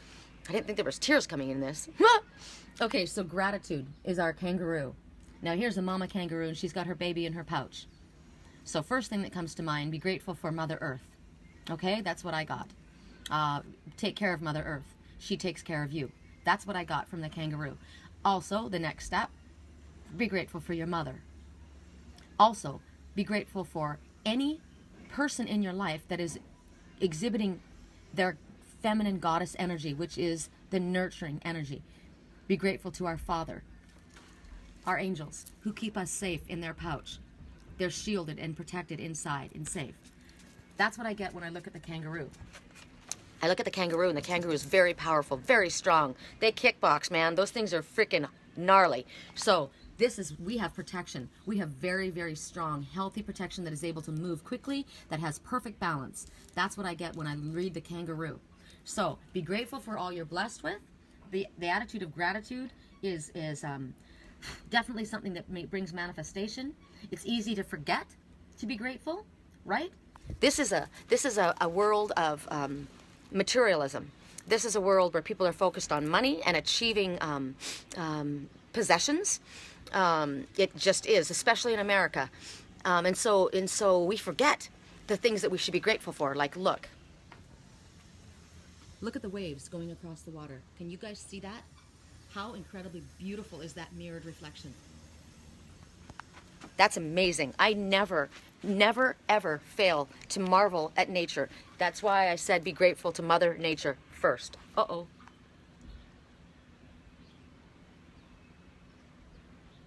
think there was tears coming in this. Okay, so gratitude is our kangaroo. Now here's a mama kangaroo, and she's got her baby in her pouch. So first thing that comes to mind, be grateful for Mother Earth. Okay, that's what I got. Take care of Mother Earth. She takes care of you. That's what I got from the kangaroo. Also, the next step, be grateful for your mother. Also, be grateful for any person in your life that is exhibiting their feminine goddess energy, which is the nurturing energy. Be grateful to our Father, our angels, who keep us safe in their pouch. They're shielded and protected inside and safe. That's what I get when I look at the kangaroo. I look at the kangaroo, and the kangaroo is very powerful, very strong. They kickbox, man. Those things are freaking gnarly. So we have protection. We have very, very strong, healthy protection that is able to move quickly, that has perfect balance. That's what I get when I read the kangaroo. So be grateful for all you're blessed with. The attitude of gratitude is definitely something that brings manifestation. It's easy to forget to be grateful, right? This is a world of materialism. This is a world where people are focused on money and achieving possessions. It just is, especially in America. And so we forget the things that we should be grateful for. Like, look at the waves going across the water. Can you guys see that? How incredibly beautiful is that mirrored reflection? That's amazing. I never, ever fail to marvel at nature. That's why I said be grateful to Mother Nature first. Uh-oh.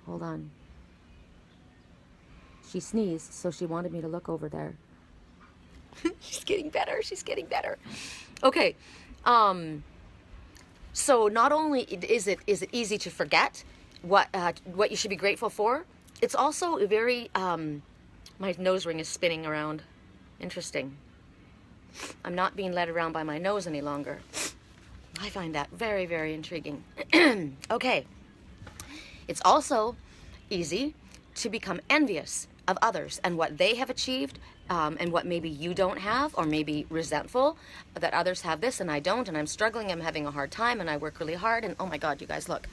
Hold on. She sneezed, so she wanted me to look over there. She's getting better. She's getting better. Okay. So not only is it easy to forget what you should be grateful for, it's also a very my nose ring is spinning around. Interesting. I'm not being led around by my nose any longer. I find that very, very intriguing. Okay. It's also easy to become envious of others and what they have achieved, and what maybe you don't have, or maybe resentful that others have this and I don't, and I'm struggling, I'm having a hard time, and I work really hard, and oh my God, you guys, look.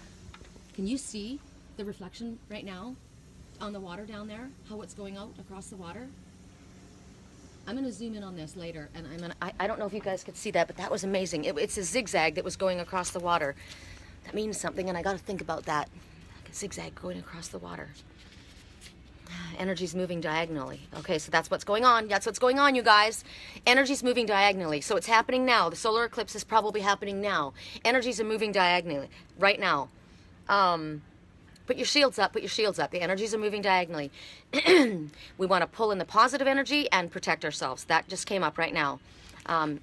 Can you see the reflection right now on the water down there? How it's going out across the water? I'm going to zoom in on this later, and I don't know if you guys could see that, but that was amazing. It's a zigzag that was going across the water. That means something, and I got to think about that. Like a zigzag going across the water. Energy's moving diagonally. Okay, so that's what's going on. That's what's going on, you guys. Energy's moving diagonally. So it's happening now. The solar eclipse is probably happening now. Energies are moving diagonally right now. Put your shields up. Put your shields up. The energies are moving diagonally. We want to pull in the positive energy and protect ourselves. That just came up right now.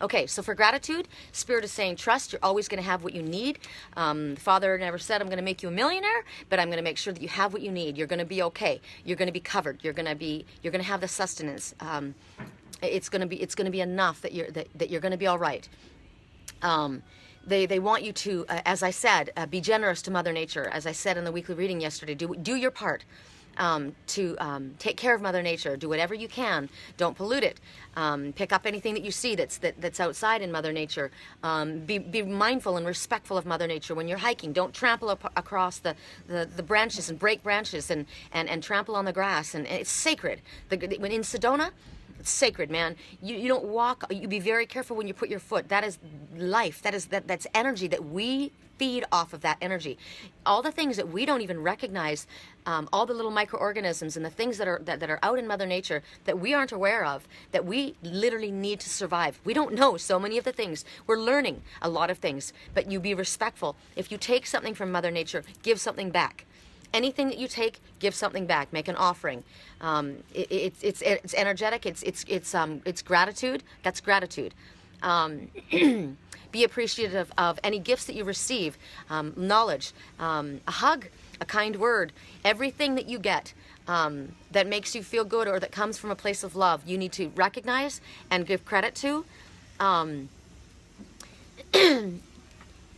Okay, so for gratitude, Spirit is saying trust. You're always going to have what you need. Father never said I'm going to make you a millionaire, but I'm going to make sure that you have what you need. You're going to be okay. You're going to be covered. You're going to have the sustenance. It's going to be enough that you're going to be all right. They want you to, as I said, be generous to Mother Nature. As I said in the weekly reading yesterday, do your part. To take care of Mother Nature. Do whatever you can. Don't pollute it. Pick up anything that you see that's outside in Mother Nature. Be mindful and respectful of Mother Nature when you're hiking. Don't trample across the branches and break branches and trample on the grass. And it's sacred. When in Sedona, it's sacred, man. You don't walk. You be very careful when you put your foot. That is life. That's energy that we feed off of that energy. All the things that we don't even recognize, all the little microorganisms and the things that are out in Mother Nature that we aren't aware of, that we literally need to survive. We don't know so many of the things. We're learning a lot of things, but you be respectful. If you take something from Mother Nature, give something back. Anything that you take, give something back. Make an offering. It's energetic. It's gratitude. That's gratitude. Be appreciative of any gifts that you receive, knowledge, a hug, a kind word, everything that you get that makes you feel good or that comes from a place of love. You need to recognize and give credit to.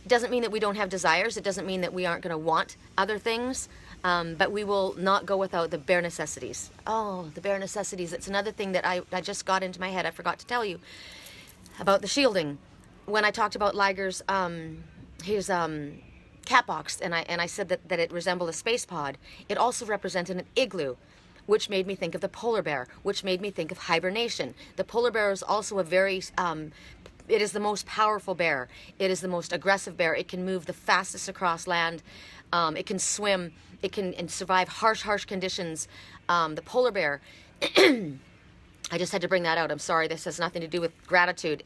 Doesn't mean that we don't have desires. It doesn't mean that we aren't going to want other things. But we will not go without the bare necessities. Oh, the bare necessities. It's another thing that I just got into my head. I forgot to tell you about the shielding. When I talked about Liger's his cat box, and I said that it resembled a space pod, it also represented an igloo, which made me think of the polar bear, which made me think of hibernation. The polar bear is also a very it is the most powerful bear. It is the most aggressive bear. It can move the fastest across land. It can swim. It can survive harsh conditions. The polar bear, I just had to bring that out. I'm sorry, this has nothing to do with gratitude.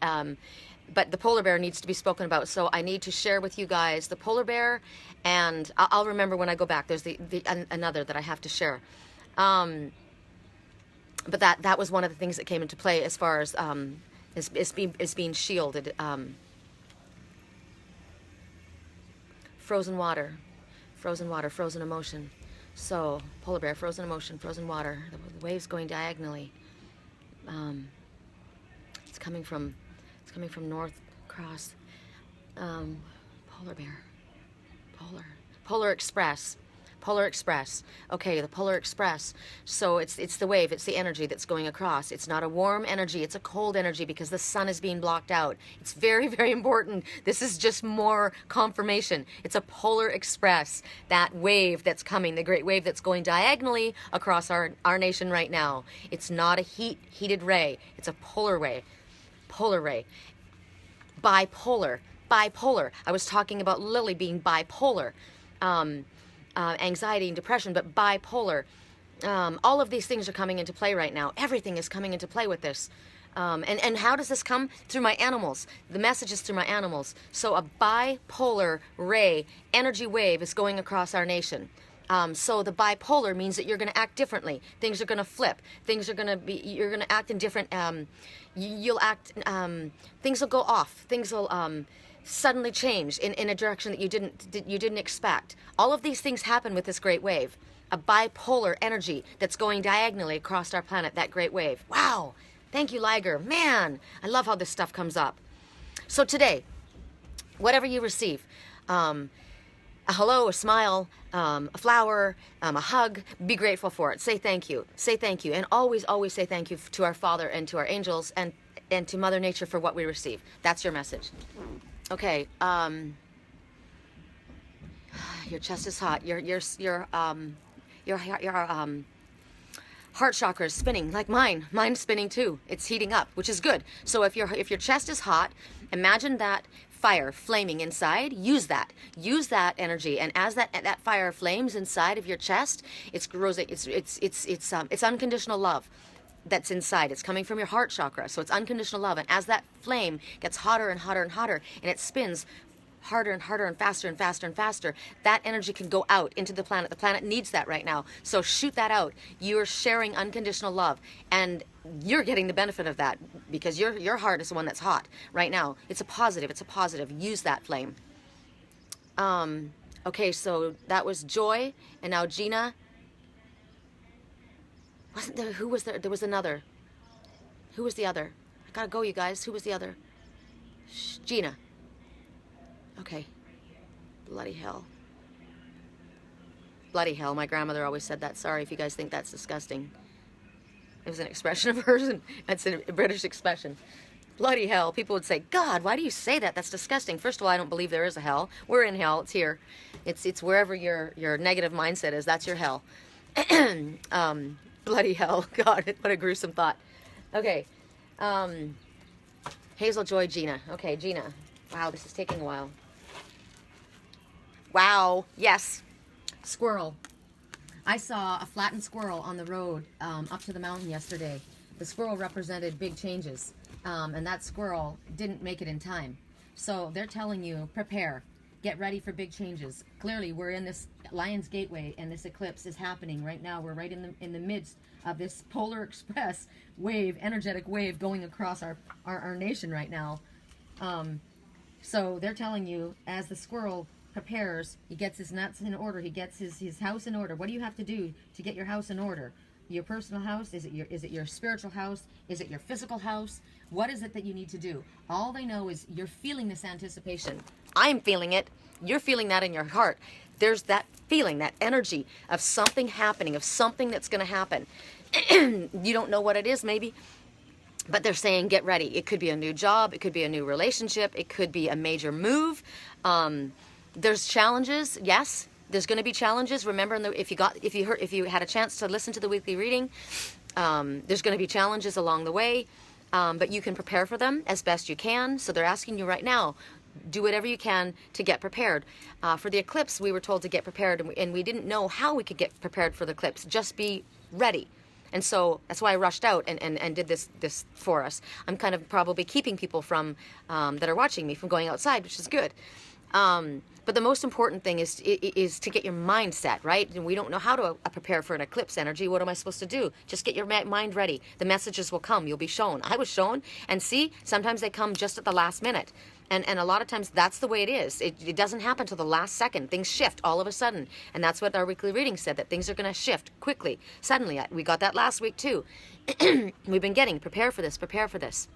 But the polar bear needs to be spoken about. So I need to share with you guys the polar bear, and I'll remember when I go back. There's another that I have to share. But that was one of the things that came into play as far as being shielded. Frozen water, frozen emotion. So polar bear, frozen emotion, frozen water. The waves going diagonally. It's coming from north across. Polar bear, polar express. Polar Express. Okay, the Polar Express. So it's the wave, it's the energy that's going across. It's not a warm energy, it's a cold energy because the sun is being blocked out. It's very, very important. This is just more confirmation. It's a Polar Express, that wave that's coming, the great wave that's going diagonally across our nation right now. It's not a heated ray. It's a polar ray. Polar ray. Bipolar. I was talking about Lily being bipolar. Anxiety and depression, but bipolar. All of these things are coming into play right now. Everything is coming into play with this. And how does this come? Through my animals. The message is through my animals. So a bipolar ray, energy wave is going across our nation. So the bipolar means that you're going to act differently. Things are going to flip. Things are going to be, you're going to act in different, you'll act, things will go off. Things will, suddenly change in a direction that you didn't expect. All of these things happen with this great wave. A bipolar energy that's going diagonally across our planet, that great wave. Wow. Thank you, Liger. Man, I love how this stuff comes up. So today, whatever you receive, a hello, a smile, a flower, a hug, be grateful for it. Say thank you. Say thank you. And always, always say thank you to our Father and to our angels and to Mother Nature for what we receive. That's your message. Okay, your chest is hot. Your heart chakra is spinning like mine. Mine's spinning too. It's heating up, which is good. So if your chest is hot, imagine that fire flaming inside. Use that energy, and as that fire flames inside of your chest, it's unconditional love that's inside. It's coming from your heart chakra, so it's unconditional love. And as that flame gets hotter and hotter and hotter, and it spins harder and harder and faster and faster and faster, that energy can go out into the planet. The planet needs that right now. So shoot that out. You're sharing unconditional love, and you're getting the benefit of that because your heart is the one that's hot right now. It's a positive. It's a positive. Use that flame. Okay, so that was Joy, and now Gina. Wasn't there? Who was there? There was another. Who was the other? I gotta go, you guys. Who was the other? Gina. Okay. Bloody hell. Bloody hell. My grandmother always said that. Sorry if you guys think that's disgusting. It was an expression of hers, and it's a British expression. Bloody hell. People would say, God, why do you say that? That's disgusting. First of all, I don't believe there is a hell. We're in hell. It's here. It's wherever your negative mindset is. That's your hell. Bloody hell. God, what a gruesome thought. Okay. Hazel, Joy, Gina. Okay, Gina. Wow, this is taking a while. Wow. Yes. Squirrel. I saw a flattened squirrel on the road up to the mountain yesterday. The squirrel represented big changes, and that squirrel didn't make it in time. So they're telling you, prepare. Get ready for big changes. Clearly, we're in this Lion's Gateway, and this eclipse is happening right now. We're right in the midst of this Polar Express wave, energetic wave going across our nation right now. So they're telling you, as the squirrel prepares, he gets his nuts in order, he gets his house in order. What do you have to do to get your house in order? Your personal house? Is it your spiritual house? Is it your physical house? What is it that you need to do? All they know is you're feeling this anticipation. I'm feeling it. You're feeling that in your heart. There's that feeling, that energy of something happening, of something that's going to happen. You don't know what it is, maybe. But they're saying, get ready. It could be a new job. It could be a new relationship. It could be a major move. There's challenges. Yes, there's going to be challenges. Remember, if you had a chance to listen to the weekly reading, there's going to be challenges along the way. But you can prepare for them as best you can. So they're asking you right now, do whatever you can to get prepared. For the eclipse, we were told to get prepared, and we didn't know how we could get prepared for the eclipse. Just be ready. And so that's why I rushed out and did this for us. I'm kind of probably keeping people from that are watching me from going outside, which is good. But the most important thing is to get your mind set, right? And we don't know how to prepare for an eclipse energy. What am I supposed to do? Just get your mind ready. The messages will come. You'll be shown. I was shown. And see, sometimes they come just at the last minute. And a lot of times that's the way it is. It doesn't happen till the last second. Things shift all of a sudden. And that's what our weekly reading said, that things are going to shift quickly. Suddenly. We got that last week too. We've been getting, prepare for this, prepare for this.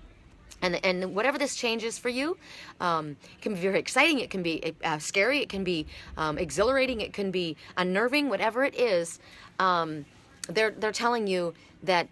And whatever this change is for you, it can be very exciting. It can be scary. It can be exhilarating. It can be unnerving. Whatever it is, they're telling you that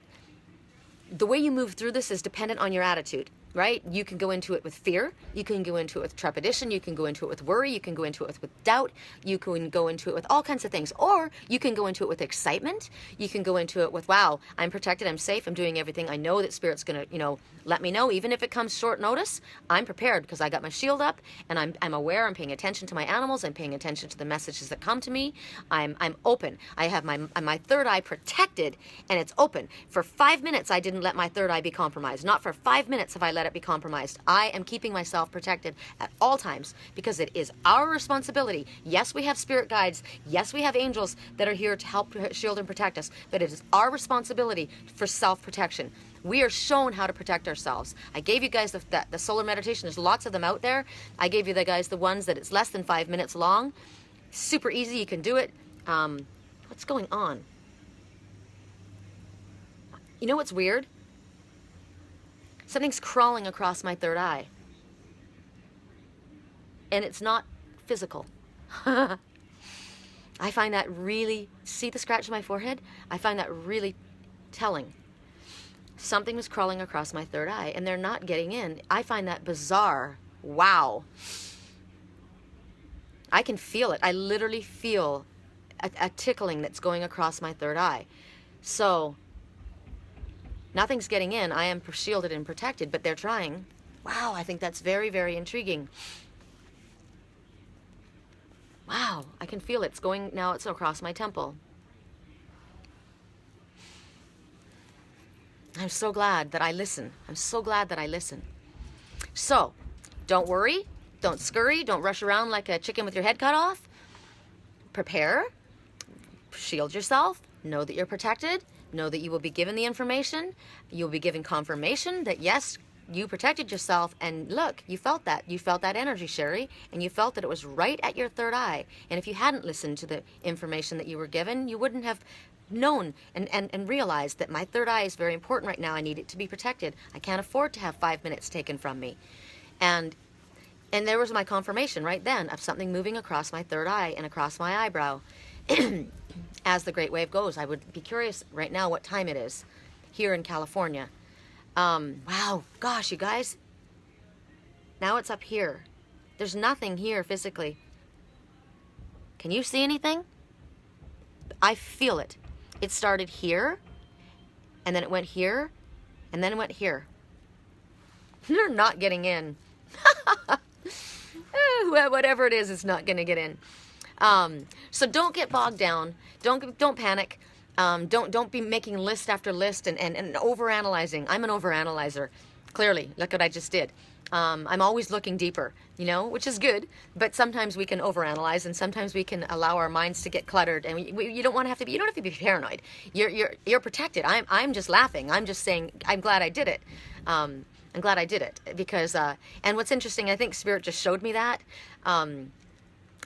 the way you move through this is dependent on your attitude. Right? You can go into it with fear. You can go into it with trepidation. You can go into it with worry. You can go into it with doubt. You can go into it with all kinds of things. Or you can go into it with excitement. You can go into it with, wow, I'm protected. I'm safe. I'm doing everything. I know that Spirit's going to, let me know. Even if it comes short notice, I'm prepared because I got my shield up and I'm aware. I'm paying attention to my animals. I'm paying attention to the messages that come to me. I'm open. I have my third eye protected and it's open. For 5 minutes, I didn't let my third eye be compromised. Not for 5 minutes have I let it be compromised. I am keeping myself protected at all times because it is our responsibility. Yes, we have spirit guides. Yes, we have angels that are here to help shield and protect us, but it is our responsibility for self-protection. We are shown how to protect ourselves. I gave you guys the solar meditation. There's lots of them out there. I gave you the ones that it's less than 5 minutes long. Super easy. You can do it. What's going on? You know what's weird? Something's crawling across my third eye. And it's not physical. I find that really, see the scratch on my forehead? I find that really telling. Something was crawling across my third eye and they're not getting in. I find that bizarre. Wow. I can feel it. I literally feel a tickling that's going across my third eye. So nothing's getting in. I am shielded and protected, but they're trying. Wow, I think that's very, very intriguing. Wow, I can feel it. It's going, now it's across my temple. I'm so glad that I listen. I'm so glad that I listen. So, don't worry. Don't scurry. Don't rush around like a chicken with your head cut off. Prepare. Shield yourself. Know that you're protected. Know that you will be given the information. You'll be given confirmation that yes, you protected yourself. And look, you felt that. You felt that energy, Sherry. And you felt that it was right at your third eye. And if you hadn't listened to the information that you were given, you wouldn't have known and realized that my third eye is very important right now. I need it to be protected. I can't afford to have 5 minutes taken from me. And there was my confirmation right then of something moving across my third eye and across my eyebrow. As the great wave goes, I would be curious right now what time it is here in California. Wow, gosh, you guys. Now it's up here. There's nothing here physically. Can you see anything? I feel it. It started here, and then it went here, and then it went here. You're not getting in. Whatever it is, it's not going to get in. So don't get bogged down. Don't panic. Don't be making list after list and overanalyzing. I'm an overanalyzer. Clearly, look what I just did. I'm always looking deeper, which is good. But sometimes we can overanalyze, and sometimes we can allow our minds to get cluttered. And you don't have to be paranoid. You're protected. I'm just laughing. I'm just saying I'm glad I did it. I'm glad I did it because, and what's interesting, I think Spirit just showed me that,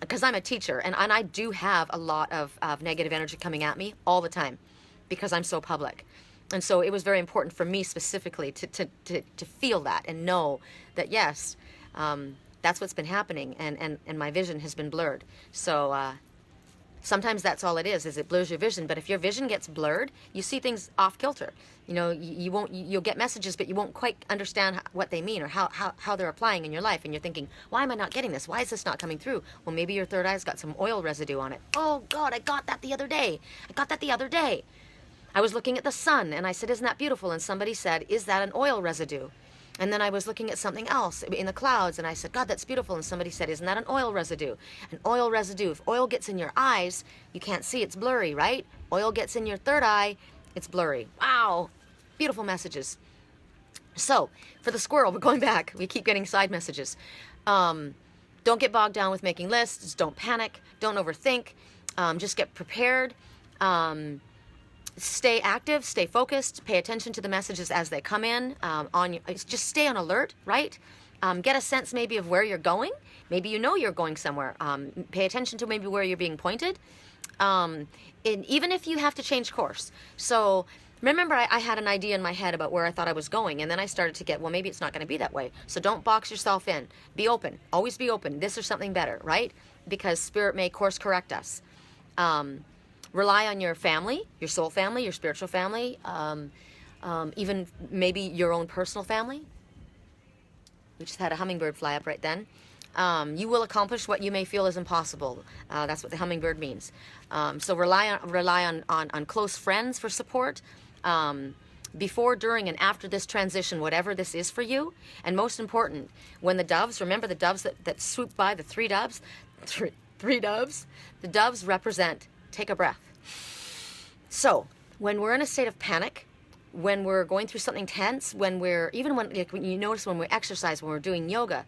because I'm a teacher and I do have a lot of negative energy coming at me all the time because I'm so public. And so it was very important for me specifically to feel that and know that, yes, that's what's been happening, and my vision has been blurred. So sometimes that's all it is it blurs your vision. But if your vision gets blurred, you see things off kilter. You know, you'll get messages, but you won't quite understand what they mean or how they're applying in your life. And you're thinking, why am I not getting this? Why is this not coming through? Well, maybe your third eye's got some oil residue on it. Oh, God, I got that the other day. I was looking at the sun, and I said, isn't that beautiful? And somebody said, is that an oil residue? And then I was looking at something else in the clouds, and I said, God, that's beautiful. And somebody said, isn't that an oil residue? An oil residue. If oil gets in your eyes, you can't see. It's blurry, right? Oil gets in your third eye, it's blurry. Wow. Beautiful messages. So, for the squirrel, we're going back. We keep getting side messages. Don't get bogged down with making lists. Don't panic. Don't overthink. Just get prepared. Stay active, stay focused, pay attention to the messages as they come in. Just stay on alert, right? Get a sense maybe of where you're going. Maybe you know you're going somewhere. Pay attention to maybe where you're being pointed. And even if you have to change course. So remember, I had an idea in my head about where I thought I was going, and then I started to get, well, maybe it's not going to be that way. So don't box yourself in. Be open. Always be open. This or something better, right? Because Spirit may course correct us. Rely on your family, your soul family, your spiritual family, even maybe your own personal family. We just had a hummingbird fly up right then. You will accomplish what you may feel is impossible. That's what the hummingbird means. So rely on close friends for support. Before, during, and after this transition, whatever this is for you. And most important, when the doves, remember the doves that swoop by, the three doves, the doves represent, take a breath. So, when we're in a state of panic, when we're going through something tense, when you notice when we exercise, when we're doing yoga,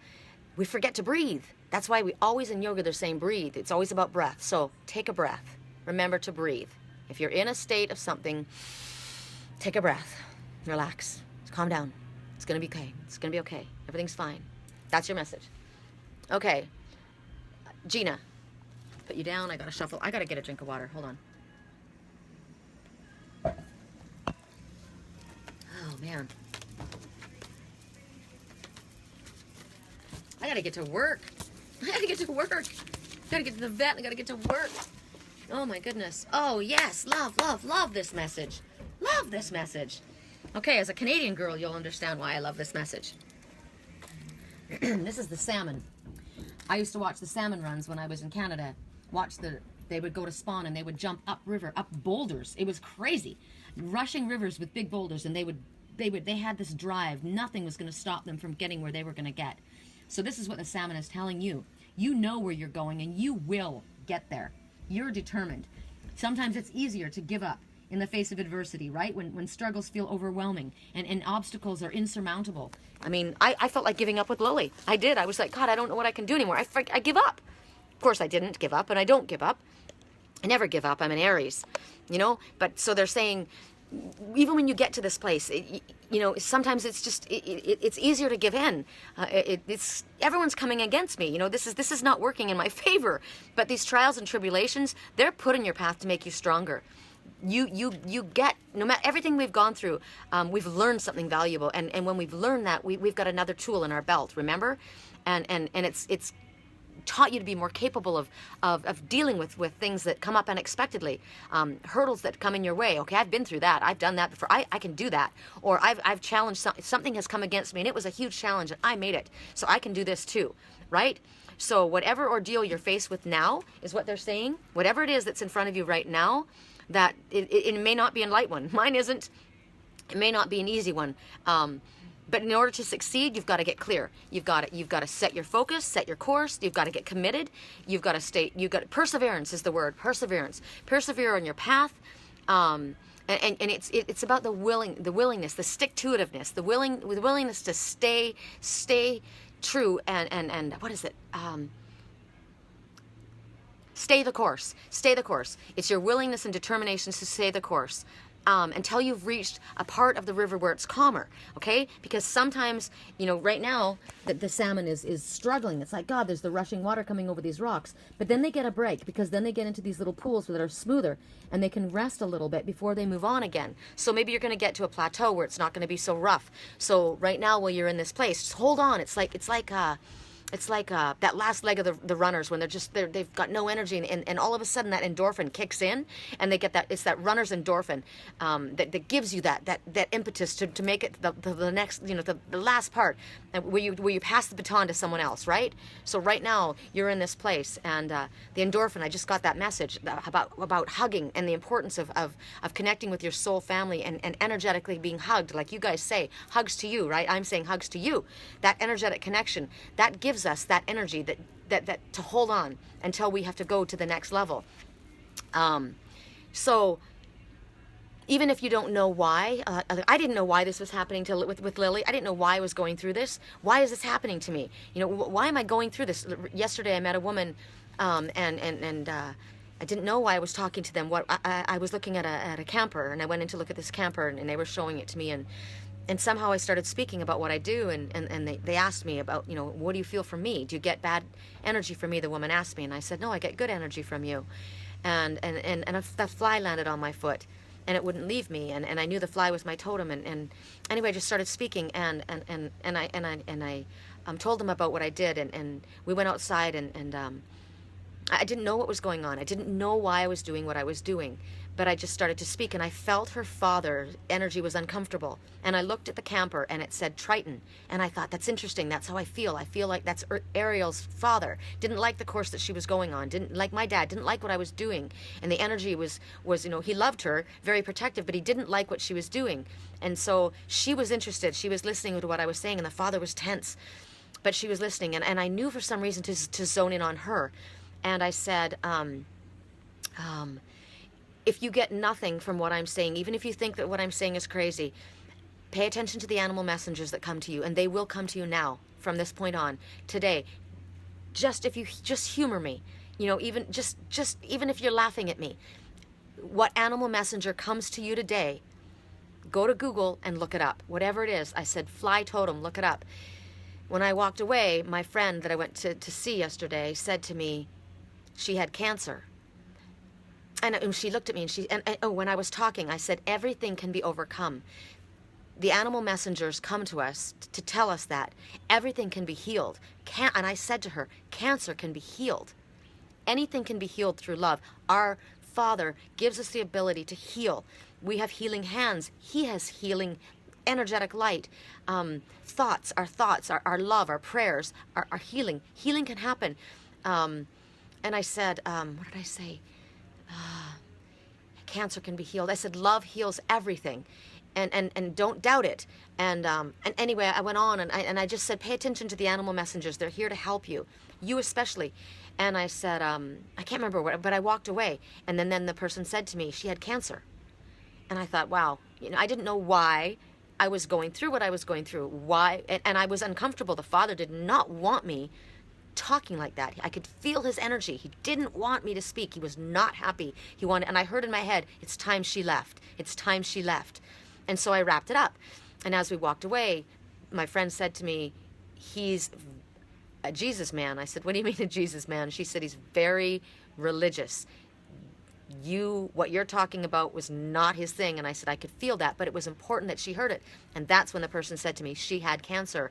we forget to breathe. That's why we always in yoga, they're saying breathe. It's always about breath. So, take a breath. Remember to breathe. If you're in a state of something, take a breath. Relax. Calm down. It's going to be okay. It's going to be okay. Everything's fine. That's your message. Okay. Gina, put you down. I got to shuffle. I got to get a drink of water. Hold on. Oh, man. I got to get to work. I got to get to work. I got to get to the vet. I got to get to work. Oh, my goodness. Oh, yes. Love this message. Love this message. Okay, as a Canadian girl, you'll understand why I love this message. This is the salmon. I used to watch the salmon runs when I was in Canada. They would go to spawn and they would jump up boulders. It was crazy. Rushing rivers with big boulders, and they had this drive. Nothing was going to stop them from getting where they were going to get. So this is what the salmon is telling you. You know where you're going and you will get there. You're determined. Sometimes it's easier to give up in the face of adversity, right? When struggles feel overwhelming and obstacles are insurmountable. I mean, I felt like giving up with Lily. I did. I was like, God, I don't know what I can do anymore. I give up. Of course, I didn't give up, and I don't give up. I never give up. I'm an Aries, But so they're saying, even when you get to this place, sometimes it's just it's easier to give in. It's everyone's coming against me. This is not working in my favor. But these trials and tribulations, they're put in your path to make you stronger. You get, no matter everything we've gone through, we've learned something valuable, and when we've learned that, we've got another tool in our belt. Remember, and it's taught you to be more capable of dealing with things that come up unexpectedly, hurdles that come in your way. Okay, I've been through that. I've done that before. I can do that. Or I've challenged something has come against me, and it was a huge challenge, and I made it. So I can do this too, right? So whatever ordeal you're faced with now is what they're saying. Whatever it is that's in front of you right now, that it may not be a light one. Mine isn't. It may not be an easy one. But in order to succeed, you've got to get clear. You've got to set your focus, set your course. You've got to get committed. Perseverance is the word. Perseverance. Persevere on your path. And it's about the willingness, the stick-to-itiveness, the willingness to stay true and what is it? Stay the course. Stay the course. It's your willingness and determination to stay the course. until you've reached a part of the river where it's calmer, okay? Because sometimes, right now, the salmon is struggling. It's like, God, there's the rushing water coming over these rocks. But then they get a break, because then they get into these little pools that are smoother, and they can rest a little bit before they move on again. So maybe you're going to get to a plateau where it's not going to be so rough. So right now, while you're in this place, just hold on. It's like that last leg of the runners, when they've got no energy, and all of a sudden that endorphin kicks in, and they get it's that runner's endorphin that gives you that impetus to make it the next, the last part, where you pass the baton to someone else, right? So right now you're in this place, and the endorphin, I just got that message about hugging and the importance of connecting with your soul family and energetically being hugged, like you guys say, hugs to you, right? I'm saying hugs to you. That energetic connection, that gives us that energy that to hold on until we have to go to the next level. So even if you don't know why, I didn't know why this was happening with Lily. I didn't know why I was going through this. Why is this happening to me? Why am I going through this? Yesterday I met a woman, and I didn't know why I was talking to them. I was looking at a camper, and I went in to look at this camper, and they were showing it to me, and somehow I started speaking about what I do, and they asked me about, what do you feel from me? Do you get bad energy from me? The woman asked me, and I said, no, I get good energy from you. And the fly landed on my foot, and it wouldn't leave me, and I knew the fly was my totem, and anyway, I just started speaking, and I told them about what I did, and we went outside, and I didn't know what was going on. I didn't know why I was doing what I was doing, but I just started to speak, and I felt her father's energy was uncomfortable. And I looked at the camper, and it said Triton, and I thought, that's interesting. That's how I feel. I feel like that's Ariel's father. Didn't like the course that she was going on. Didn't like my dad. Didn't like what I was doing. And the energy was he loved her, very protective, but he didn't like what she was doing. And so she was interested. She was listening to what I was saying, and the father was tense, but she was listening. And I knew for some reason to zone in on her. And I said, if you get nothing from what I'm saying, even if you think that what I'm saying is crazy, pay attention to the animal messengers that come to you, and they will come to you now, from this point on, today. If you just humor me, even even if you're laughing at me, what animal messenger comes to you today, go to Google and look it up. Whatever it is, I said fly totem, look it up. When I walked away, my friend that I went to see yesterday said to me, she had cancer. And she looked at me, and when I was talking, I said, everything can be overcome. The animal messengers come to us to tell us that everything can be healed. And I said to her, cancer can be healed. Anything can be healed through love. Our Father gives us the ability to heal. We have healing hands. He has healing energetic light. Thoughts, our love, our prayers, our healing. Healing can happen. And I said, what did I say? Cancer can be healed. I said, love heals everything. And don't doubt it. And anyway, I went on, and I just said, pay attention to the animal messengers. They're here to help you. You especially. And I said, I can't remember what, but I walked away. And then the person said to me, she had cancer. And I thought, wow, I didn't know why I was going through what I was going through. Why? And I was uncomfortable. The father did not want me talking like that. I could feel his energy. He didn't want me to speak. He was not happy. He wanted, and I heard in my head, it's time she left. It's time she left. And so I wrapped it up. And as we walked away, my friend said to me, he's a Jesus man. I said, what do you mean a Jesus man? She said, he's very religious. What you're talking about was not his thing. And I said, I could feel that, but it was important that she heard it. And that's when the person said to me, she had cancer.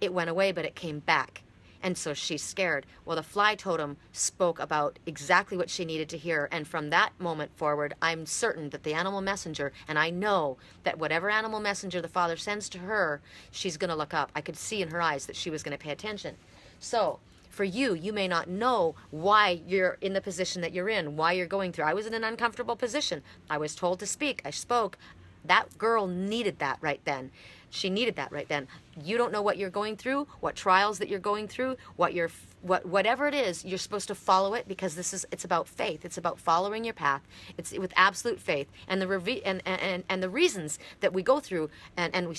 It went away, but it came back. And so she's scared. Well, the fly totem spoke about exactly what she needed to hear. And from that moment forward, I'm certain that the animal messenger, and I know that whatever animal messenger the father sends to her, she's going to look up. I could see in her eyes that she was going to pay attention. So for you may not know why you're in the position that you're in, why you're going through. I was in an uncomfortable position. I was told to speak. I spoke. That girl needed that right then. She needed that right then. You don't know what you're going through, what trials that you're going through, whatever it is, you're supposed to follow it, because it's about faith. It's about following your path. It's with absolute faith. And the reasons that we go through, the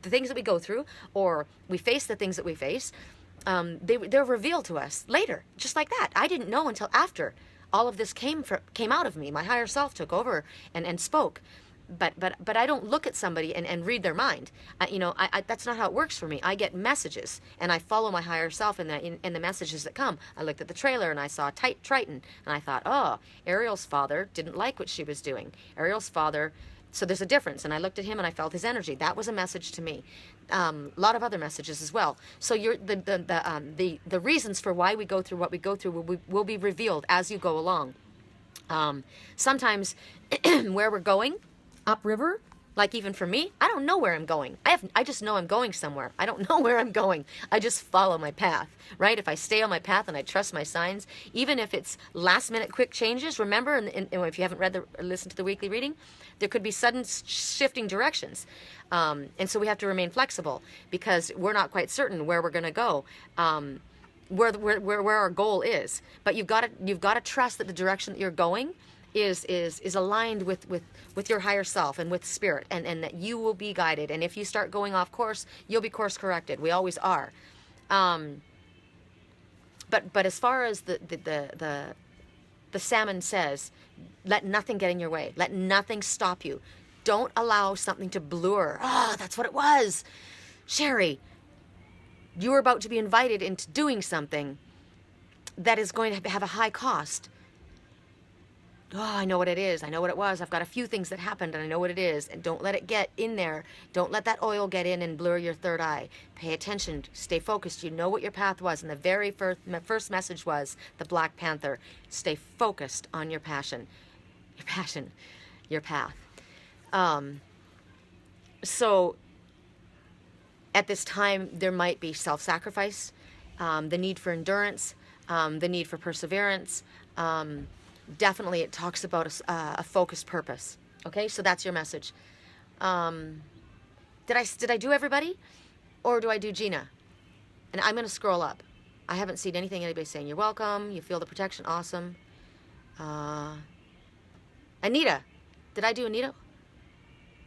things that we go through, or we face the things that we face, they're revealed to us later, just like that. I didn't know until after all of this came out of me. My higher self took over and spoke. But I don't look at somebody and read their mind. That's not how it works for me. I get messages, and I follow my higher self in the messages that come. I looked at the trailer, and I saw Triton, and I thought, oh, Ariel's father didn't like what she was doing. Ariel's father, so there's a difference. And I looked at him, and I felt his energy. That was a message to me. A lot of other messages as well. So the reasons for why we go through what we go through will be revealed as you go along. Sometimes where we're going, upriver, like even for me, I don't know where I'm going. I just know I'm going somewhere. I don't know where I'm going. I just follow my path, right? If I stay on my path and I trust my signs, even if it's last minute quick changes, remember, and if you haven't listened to the weekly reading, there could be sudden shifting directions. And so we have to remain flexible because we're not quite certain where we're going to go. Where our goal is, but you've got to trust that the direction that you're going is aligned with your higher self and with spirit, and that you will be guided. And if you start going off course, you'll be course corrected. We always are. But as far as the salmon says, let nothing get in your way. Let nothing stop you. Don't allow something to blur. Oh, that's what it was, Sherry. You are about to be invited into doing something that is going to have a high cost. Oh, I know what it is. I know what it was. I've got a few things that happened, and I know what it is. And don't let it get in there. Don't let that oil get in and blur your third eye. Pay attention. Stay focused. You know what your path was. And the very first message was the Black Panther. Stay focused on your passion. Your path. So at this time, there might be self-sacrifice, the need for endurance, the need for perseverance. Definitely, it talks about a focused purpose. Okay, so that's your message. Did I do everybody, or do I do Gina? And I'm going to scroll up. I haven't seen anything anybody saying you're welcome. You feel the protection. Awesome. Anita, did I do Anita?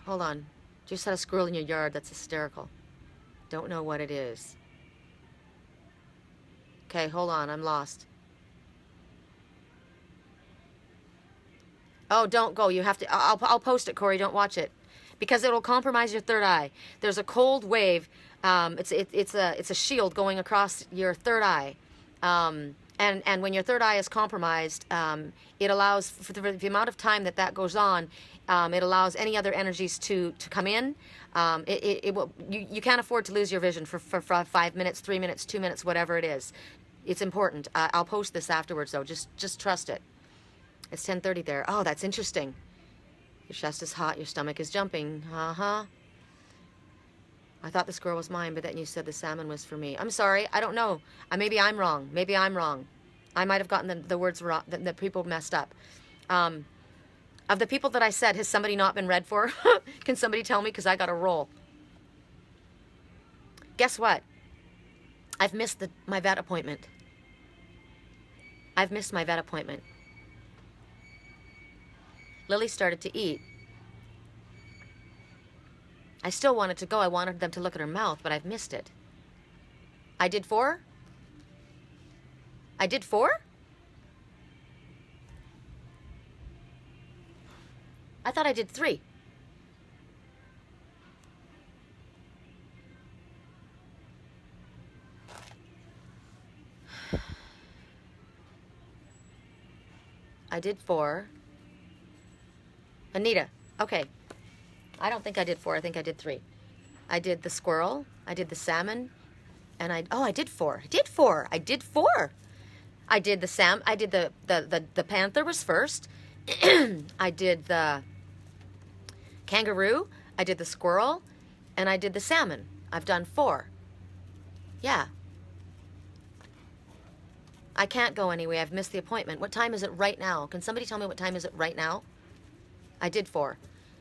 Hold on. Just had a squirrel in your yard. That's hysterical. Don't know what it is. Okay, hold on. I'm lost. Oh, don't go. You have to. I'll post it, Corey. Don't watch it, because it'll compromise your third eye. There's a cold wave. It's a shield going across your third eye, and when your third eye is compromised, it allows for the amount of time that goes on. It allows any other energies to come in. You can't afford to lose your vision for 5 minutes, 3 minutes, 2 minutes, whatever it is. It's important. I'll post this afterwards, though. Just trust it. It's 10:30 there. Oh, that's interesting. Your chest is hot. Your stomach is jumping. Uh-huh. I thought the squirrel was mine, but then you said the salmon was for me. I'm sorry. I don't know. Maybe I'm wrong. Maybe I'm wrong. I might have gotten the words wrong, that people messed up. Of the people that I said, has somebody not been read for? Can somebody tell me? Because I got a roll. Guess what? I've missed my vet appointment. I've missed my vet appointment. Lily started to eat. I still wanted to go. I wanted them to look at her mouth, but I've missed it. I did 4? I did 4? I thought I did 3. I did 4. Anita, okay. I don't think I did 4. I think I did 3. I did the squirrel. I did the salmon. And I did 4. I did 4. I did 4. I did the I did the panther was first. I did the kangaroo. I did the squirrel. And I did the salmon. I've done 4. Yeah. I can't go anyway. I've missed the appointment. What time is it right now? Can somebody tell me what time is it right now? I did 4.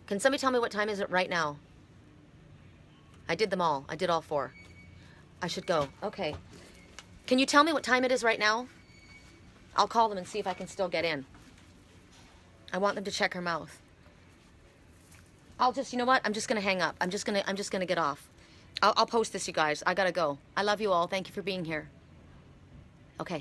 Can somebody tell me what time is it right now? I did them all. I did all 4. I should go. Okay. Can you tell me what time it is right now? I'll call them and see if I can still get in. I want them to check her mouth. You know what? I'm just going to hang up. I'm just going to get off. I'll post this, you guys. I got to go. I love you all. Thank you for being here. Okay.